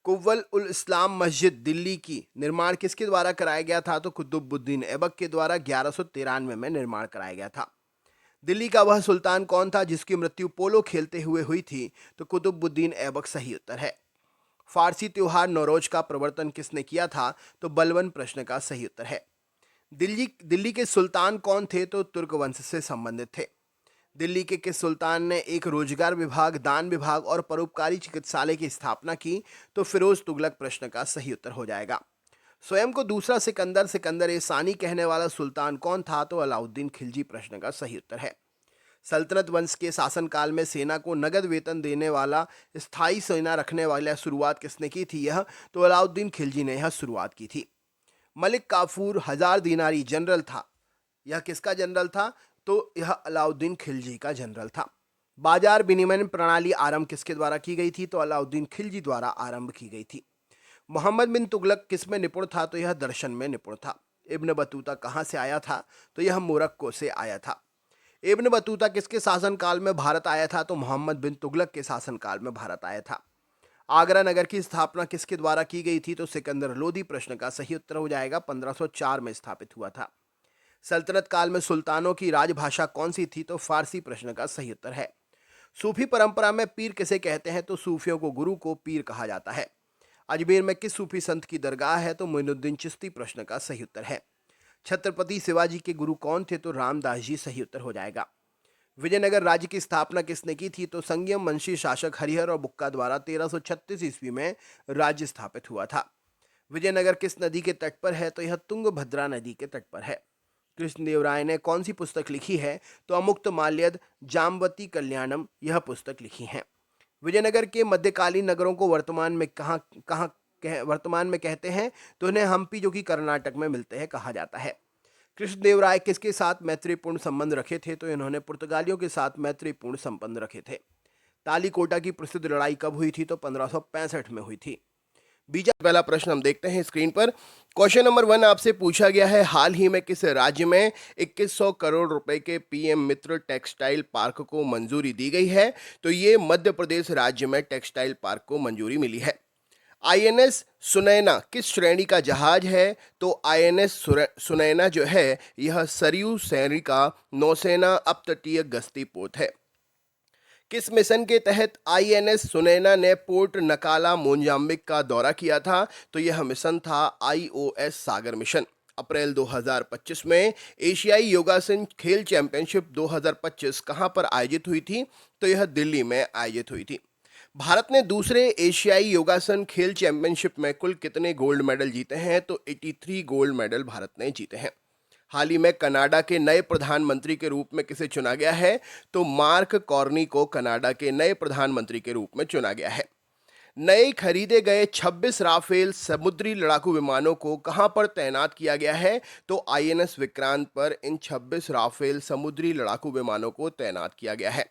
कुव्वल उल इस्लाम मस्जिद दिल्ली की निर्माण किसके द्वारा कराया गया था? तो कुतुबुद्दीन ऐबक के द्वारा 1193 में निर्माण कराया गया था। दिल्ली का वह सुल्तान कौन था जिसकी मृत्यु पोलो खेलते हुए हुई थी? तो कुतुबुद्दीन ऐबक सही उत्तर है। फारसी त्योहार नौरोज का प्रवर्तन किसने किया था? तो बलबन प्रश्न का सही उत्तर है। दिल्ली के सुल्तान कौन थे? तो तुर्क वंश से संबंधित थे। दिल्ली के किस सुल्तान ने एक रोजगार विभाग, दान विभाग और परोपकारी चिकित्सालय की स्थापना की? तो फिरोज तुगलक प्रश्न का सही उत्तर हो जाएगा। स्वयं को दूसरा सिकंदर, सिकंदर ए सानी कहने वाला सुल्तान कौन था? तो अलाउद्दीन खिलजी प्रश्न का सही उत्तर है। सल्तनत वंश के शासनकाल में सेना को नगद वेतन देने वाला, स्थायी सेना रखने वाला शुरुआत किसने की थी? यह तो अलाउद्दीन खिलजी ने यह शुरुआत की थी। मलिक काफूर हजार दिनारी जनरल था, यह किसका जनरल था? तो यह अलाउद्दीन खिलजी का जनरल था। बाजार विनिमय प्रणाली आरंभ किसके द्वारा की गई थी? तो अलाउद्दीन खिलजी द्वारा आरंभ की गई थी। मोहम्मद बिन तुगलक किस में निपुण था? तो यह दर्शन में निपुण था। इब्न बतूता कहां से आया था? तो यह मोरक्को से आया था। इब्न बतूता किसके शासनकाल में भारत आया था? तो मोहम्मद बिन तुगलक के शासनकाल में भारत आया था। आगरा नगर की स्थापना किसके द्वारा की गई थी? तो सिकंदर लोदी प्रश्न का सही उत्तर हो जाएगा। 1504 में स्थापित हुआ था। सल्तनत काल में सुल्तानों की राजभाषा कौन सी थी? तो फारसी प्रश्न का सही उत्तर है। सूफी परंपरा में पीर किसे कहते हैं? तो सूफियों को गुरु को पीर कहा जाता है। अजमेर में किस सूफी संत की दरगाह है? तो मोइनुद्दीन चिश्ती प्रश्न का सही उत्तर है। छत्रपति शिवाजी के गुरु कौन थे? तो रामदास जी सही उत्तर हो जाएगा। विजयनगर राज्य की स्थापना किसने की थी? तो संयम वंशी शासक हरिहर और बुक्का द्वारा 1336 ईस्वी में राज्य स्थापित हुआ था। विजयनगर किस नदी के तट पर है? तो यह तुंगभद्रा नदी के तट पर है। कृष्णदेवराय ने कौन सी पुस्तक लिखी है? तो अमुक्त माल्यद, जामवती कल्याणम यह पुस्तक लिखी है। विजयनगर के मध्यकालीन नगरों को वर्तमान में वर्तमान में कहते हैं? तो इन्हें हम्पी, जो कि कर्नाटक में मिलते हैं, कहा जाता है। कृष्णदेवराय किसके साथ मैत्रीपूर्ण संबंध रखे थे? तो इन्होंने पुर्तगालियों के साथ मैत्रीपूर्ण संबंध रखे थे। तालीकोटा की प्रसिद्ध लड़ाई कब हुई थी? तो 1565 में हुई थी। बीजा पहला प्रश्न हम देखते हैं स्क्रीन पर। क्वेश्चन नंबर 1 आपसे पूछा गया है, हाल ही में किस राज्य में 2100 करोड़ रुपए के पीएम मित्र टेक्सटाइल पार्क को मंजूरी दी गई है? तो ये मध्य प्रदेश राज्य में टेक्सटाइल पार्क को मंजूरी मिली है। आईएनएस सुनैना किस श्रेणी का जहाज है? तो आईएनएस सुनैना जो है यह सरयू श्रेणी का नौसेना अपतटीय गश्ती पोत है। किस मिशन के तहत आईएनएस सुनैना ने पोर्ट नकाला मोजाम्बिक का दौरा किया था? तो यह मिशन था आईओएस सागर मिशन। अप्रैल 2025 में एशियाई योगासन खेल चैंपियनशिप 2025 कहां पर आयोजित हुई थी? तो यह दिल्ली में आयोजित हुई थी। भारत ने दूसरे एशियाई योगासन खेल चैंपियनशिप में कुल कितने गोल्ड मेडल जीते हैं? तो 83 गोल्ड मेडल भारत ने जीते हैं। हाल ही में कनाडा के नए प्रधानमंत्री के रूप में किसे चुना गया है? तो मार्क कॉर्नी को कनाडा के नए प्रधानमंत्री के रूप में चुना गया है। नए खरीदे गए 26 राफेल समुद्री लड़ाकू विमानों को कहां पर तैनात किया गया है? तो आईएनएस विक्रांत पर इन 26 राफेल समुद्री लड़ाकू विमानों को तैनात किया गया है।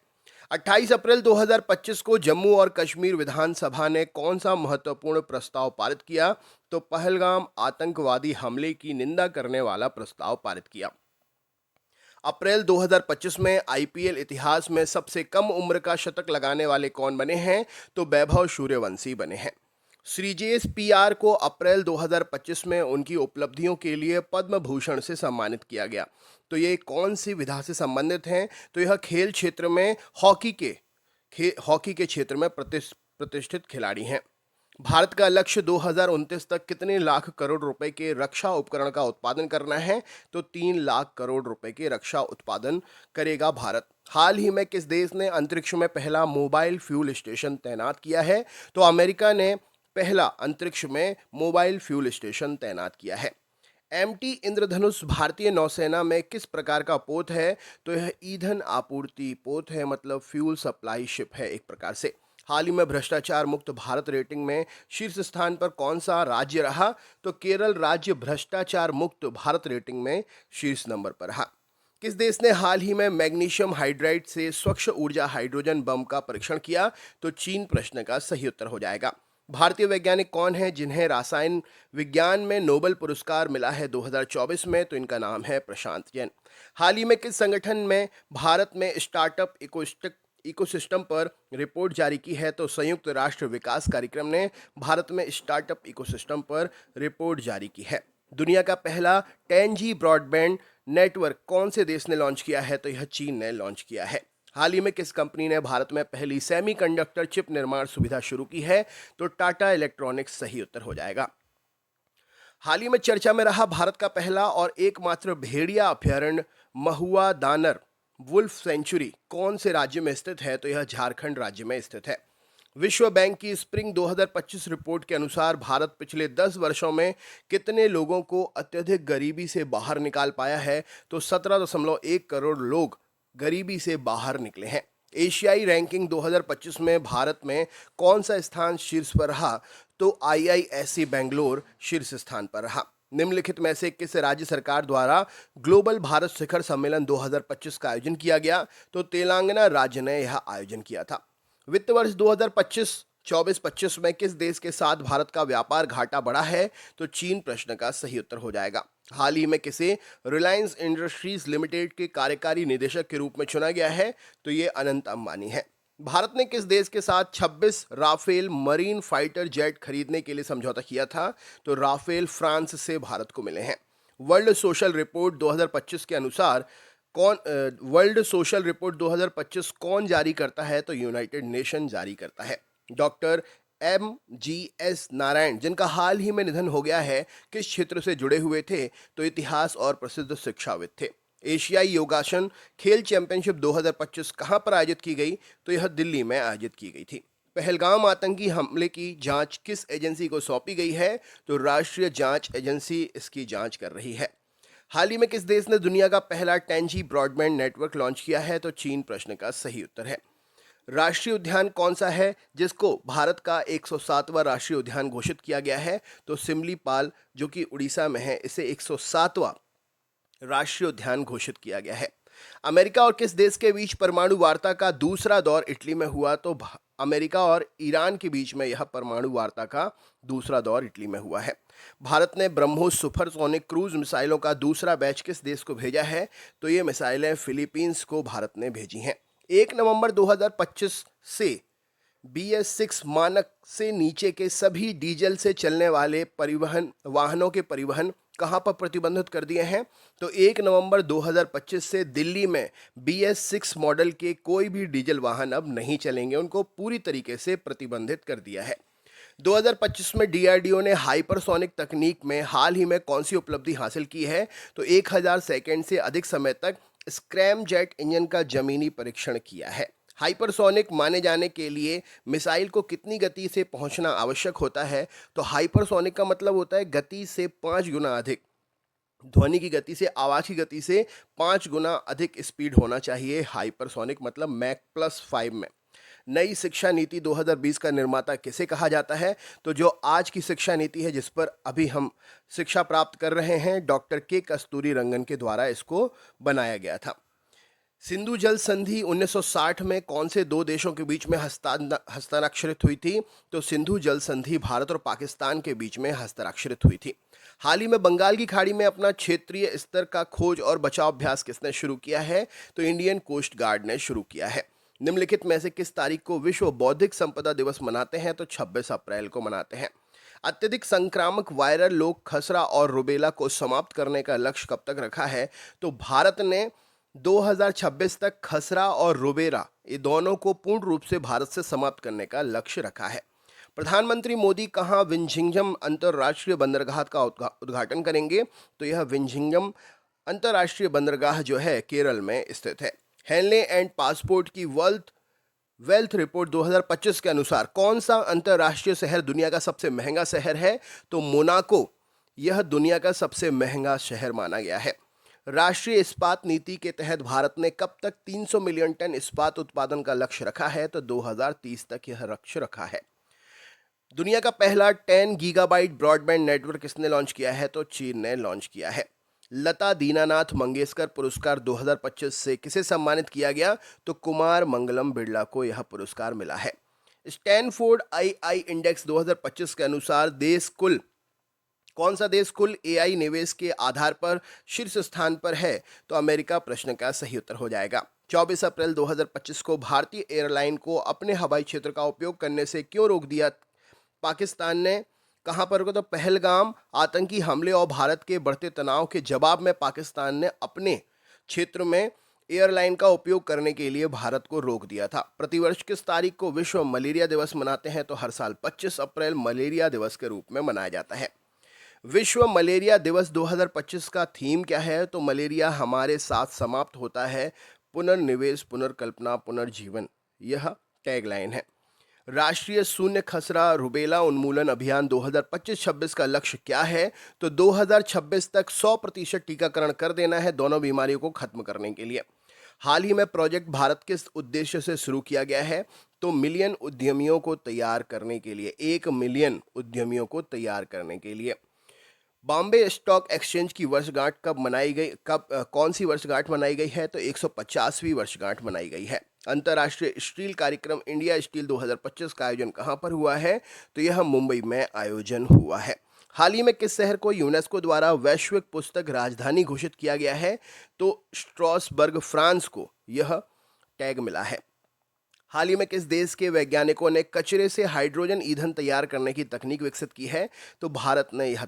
28 अप्रैल 2025 को जम्मू और कश्मीर विधानसभा ने कौन सा महत्वपूर्ण प्रस्ताव पारित किया? तो पहलगाम आतंकवादी हमले की निंदा करने वाला प्रस्ताव पारित किया। अप्रैल 2025 में आईपीएल इतिहास में सबसे कम उम्र का शतक लगाने वाले कौन बने हैं? तो वैभव सूर्यवंशी बने हैं। श्रीजेश पीआर को अप्रैल 2025 में उनकी उपलब्धियों के लिए पद्म भूषण से सम्मानित किया गया। तो ये कौन सी विधा से संबंधित हैं? तो यह खेल क्षेत्र में हॉकी के क्षेत्र में प्रतिष्ठित खिलाड़ी हैं। भारत का लक्ष्य 2029 तक कितने लाख करोड़ रुपए के रक्षा उपकरण का उत्पादन करना है? तो 3 लाख करोड़ रुपए के रक्षा उत्पादन करेगा भारत। हाल ही में किस देश ने अंतरिक्ष में पहला मोबाइल फ्यूल स्टेशन तैनात किया है? तो अमेरिका ने पहला अंतरिक्ष में मोबाइल फ्यूल स्टेशन तैनात किया है। एमटी इंद्रधनुष भारतीय नौसेना में किस प्रकार का पोत है? तो यह ईंधन आपूर्ति पोत है, मतलब फ्यूल सप्लाई शिप है एक प्रकार से। हाल ही में भ्रष्टाचार मुक्त भारत रेटिंग में शीर्ष स्थान पर कौन सा राज्य रहा? तो केरल राज्य भ्रष्टाचार मुक्त भारत रेटिंग में शीर्ष नंबर पर रहा। किस देश ने हाल ही में मैग्नीशियम हाइड्राइड से स्वच्छ ऊर्जा हाइड्रोजन बम का परीक्षण किया? तो चीन प्रश्न का सही उत्तर हो जाएगा। भारतीय वैज्ञानिक कौन है जिन्हें रसायन विज्ञान में नोबेल पुरस्कार मिला है 2024 में? तो इनका नाम है प्रशांत जैन। हाल ही में किस संगठन में भारत में स्टार्टअप इकोसिस्टम पर रिपोर्ट जारी की है? तो संयुक्त राष्ट्र विकास कार्यक्रम ने भारत में स्टार्टअप इकोसिस्टम पर रिपोर्ट जारी की है। दुनिया का पहला 10G ब्रॉडबैंड नेटवर्क कौन से देश ने लॉन्च किया है? तो यह चीन ने लॉन्च किया है। हाल ही में किस कंपनी ने भारत में पहली सेमीकंडक्टर चिप निर्माण सुविधा शुरू की है? तो टाटा इलेक्ट्रॉनिक्स सही उत्तर हो जाएगा। हाल ही में चर्चा में रहा भारत का पहला और एकमात्र भेड़िया अभयारण्य महुआ दानर वुल्फ सेंचुरी कौन से राज्य में स्थित है? तो यह झारखंड राज्य में स्थित है। विश्व बैंक की स्प्रिंग 2025 रिपोर्ट के अनुसार भारत पिछले 10 वर्षों में कितने लोगों को अत्यधिक गरीबी से बाहर निकाल पाया है? तो 17.1 करोड़ लोग गरीबी से बाहर निकले हैं। एशियाई रैंकिंग 2025 में भारत में कौन सा स्थान शीर्ष पर रहा? तो IISc बेंगलोर शीर्ष स्थान पर रहा। निम्नलिखित में से किस राज्य सरकार द्वारा ग्लोबल भारत शिखर सम्मेलन 2025 का आयोजन किया गया? तो तेलंगाना राज्य ने यह आयोजन किया था। वित्त वर्ष 2025-24-25 में किस देश के साथ भारत का व्यापार घाटा बढ़ा है? तो चीन प्रश्न का सही उत्तर हो जाएगा। हाल ही में किसे रिलायंस इंडस्ट्रीज लिमिटेड के कार्यकारी निदेशक के रूप में चुना गया है? तो ये अनंत अंबानी है। भारत ने किस देश के साथ 26 राफेल मरीन फाइटर जेट खरीदने के लिए समझौता किया था? तो राफेल फ्रांस से भारत को मिले हैं। वर्ल्ड सोशल रिपोर्ट 2025 के अनुसार वर्ल्ड सोशल रिपोर्ट 2025 कौन जारी करता है? तो यूनाइटेड नेशन जारी करता है। डॉक्टर MGS नारायण, जिनका हाल ही में निधन हो गया है, किस क्षेत्र से जुड़े हुए थे? तो इतिहास और प्रसिद्ध शिक्षाविद थे। एशियाई योगासन खेल चैंपियनशिप 2025 कहां पर आयोजित की गई? तो यह दिल्ली में आयोजित की गई थी। पहलगाम आतंकी हमले की जांच किस एजेंसी को सौंपी गई है? तो राष्ट्रीय जांच एजेंसी इसकी जांच कर रही है। हाल ही में किस देश ने दुनिया का पहला 10G ब्रॉडबैंड नेटवर्क लॉन्च किया है? तो चीन प्रश्न का सही उत्तर है। राष्ट्रीय उद्यान कौन सा है जिसको भारत का 107वां राष्ट्रीय उद्यान घोषित किया गया है? तो सिमलीपाल, जो कि उड़ीसा में है, इसे 107वां राष्ट्रीय उद्यान घोषित किया गया है। अमेरिका और किस देश के बीच परमाणु वार्ता का दूसरा दौर इटली में हुआ? तो अमेरिका और ईरान के बीच में यह परमाणु वार्ता का दूसरा दौर इटली में हुआ है। भारत ने ब्रह्मोस सुपरसोनिक क्रूज मिसाइलों का दूसरा बैच किस देश को भेजा है? तो ये मिसाइलें फिलीपींस को भारत ने भेजी हैं। 1 नवंबर 2025 से BS6 मानक से नीचे के सभी डीजल से चलने वाले परिवहन वाहनों के परिवहन कहां पर प्रतिबंधित कर दिए हैं? तो 1 नवंबर 2025 से दिल्ली में BS6 मॉडल के कोई भी डीजल वाहन अब नहीं चलेंगे, उनको पूरी तरीके से प्रतिबंधित कर दिया है। 2025 में DRDO ने हाइपरसोनिक तकनीक में हाल ही में कौन सी उपलब्धि हासिल की है? तो 1000 सेकेंड से अधिक समय तक स्क्रैम जेट इंजन का जमीनी परीक्षण किया है। हाइपरसोनिक माने जाने के लिए मिसाइल को कितनी गति से पहुंचना आवश्यक होता है? तो हाइपरसोनिक का मतलब होता है गति से 5 गुना अधिक, ध्वनि की गति से, आवाज की गति से 5 गुना अधिक स्पीड होना चाहिए। हाइपरसोनिक मतलब मैक प्लस 5 में। नई शिक्षा नीति 2020 का निर्माता किसे कहा जाता है? तो जो आज की शिक्षा नीति है जिस पर अभी हम शिक्षा प्राप्त कर रहे हैं, डॉक्टर के कस्तूरी रंगन के द्वारा इसको बनाया गया था। सिंधु जल संधि 1960 में कौन से दो देशों के बीच में हस्ताक्षरित हुई थी? तो सिंधु जल संधि भारत और पाकिस्तान के बीच में हस्ताक्षरित हुई थी। हाल ही में बंगाल की खाड़ी में अपना क्षेत्रीय स्तर का खोज और बचाव अभ्यास किसने शुरू किया है? तो इंडियन कोस्ट गार्ड ने शुरू किया है। निम्नलिखित में से किस तारीख को विश्व बौद्धिक संपदा दिवस मनाते हैं? तो 26 अप्रैल को मनाते हैं। अत्यधिक संक्रामक वायरल लोग खसरा और रुबेला को समाप्त करने का लक्ष्य कब तक रखा है? तो भारत ने 2026 तक खसरा और रुबेला, ये दोनों को पूर्ण रूप से भारत से समाप्त करने का लक्ष्य रखा है। प्रधानमंत्री मोदी कहाँ विंझिंगम अंतर्राष्ट्रीय बंदरगाह का उद्घाटन करेंगे? तो यह विंझिंगम अंतर्राष्ट्रीय बंदरगाह जो है केरल में स्थित है। हेनले एंड पासपोर्ट की वेल्थ रिपोर्ट 2025 के अनुसार कौन सा अंतर्राष्ट्रीय शहर दुनिया का सबसे महंगा शहर है? तो मोनाको, यह दुनिया का सबसे महंगा शहर माना गया है। राष्ट्रीय इस्पात नीति के तहत भारत ने कब तक 300 मिलियन टन इस्पात उत्पादन का लक्ष्य रखा है? तो 2030 तक यह लक्ष्य रखा है। दुनिया का पहला 10 गीगाबाइट ब्रॉडबैंड नेटवर्क किसने लॉन्च किया है? तो चीन ने लॉन्च किया है। लता दीनानाथ मंगेशकर पुरस्कार 2025 से किसे सम्मानित किया गया? तो कुमार मंगलम बिरला को यह पुरस्कार मिला है। स्टैनफोर्ड AI इंडेक्स 2025 के अनुसार कौन सा देश कुल AI निवेश के आधार पर शीर्ष स्थान पर है? तो अमेरिका प्रश्न का सही उत्तर हो जाएगा। 24 अप्रैल 2025 को भारतीय एयरलाइन को अपने हवाई क्षेत्र का उपयोग करने से क्यों रोक दिया पाकिस्तान ने? कहां पर? तो पहलगाम आतंकी हमले और भारत के बढ़ते तनाव के जवाब में पाकिस्तान ने अपने क्षेत्र में एयरलाइन का उपयोग करने के लिए भारत को रोक दिया था। प्रतिवर्ष किस तारीख को विश्व मलेरिया दिवस मनाते हैं? तो हर साल 25 अप्रैल मलेरिया दिवस के रूप में मनाया जाता है। विश्व मलेरिया दिवस 2025 का थीम क्या है? तो मलेरिया हमारे साथ समाप्त होता है, पुनर्निवेश, पुनर्कल्पना, पुनर्जीवन, यह टैगलाइन है। राष्ट्रीय शून्य खसरा रुबेला उन्मूलन अभियान 2025-26 का लक्ष्य क्या है? तो 2026 तक 100% टीकाकरण कर देना है दोनों बीमारियों को खत्म करने के लिए। हाल ही में प्रोजेक्ट भारत किस उद्देश्य से शुरू किया गया है? तो मिलियन उद्यमियों को तैयार करने के लिए, 1 मिलियन उद्यमियों को तैयार करने के लिए। बॉम्बे स्टॉक एक्सचेंज की वर्षगांठ कब मनाई गई? कौन सी वर्षगांठ मनाई गई है? तो 150वीं वर्षगांठ मनाई गई है। अंतर्राष्ट्रीय स्टील कार्यक्रम इंडिया स्टील 2025 का आयोजन कहां पर हुआ है? तो यह मुंबई में आयोजन हुआ है। हाल ही में किस शहर को यूनेस्को द्वारा वैश्विक पुस्तक राजधानी घोषित किया गया है? तो स्ट्रासबर्ग, फ्रांस को यह टैग मिला है। हाल ही में किस देश के वैज्ञानिकों ने कचरे से हाइड्रोजन ईंधन तैयार करने की तकनीक विकसित की है? तो भारत ने यह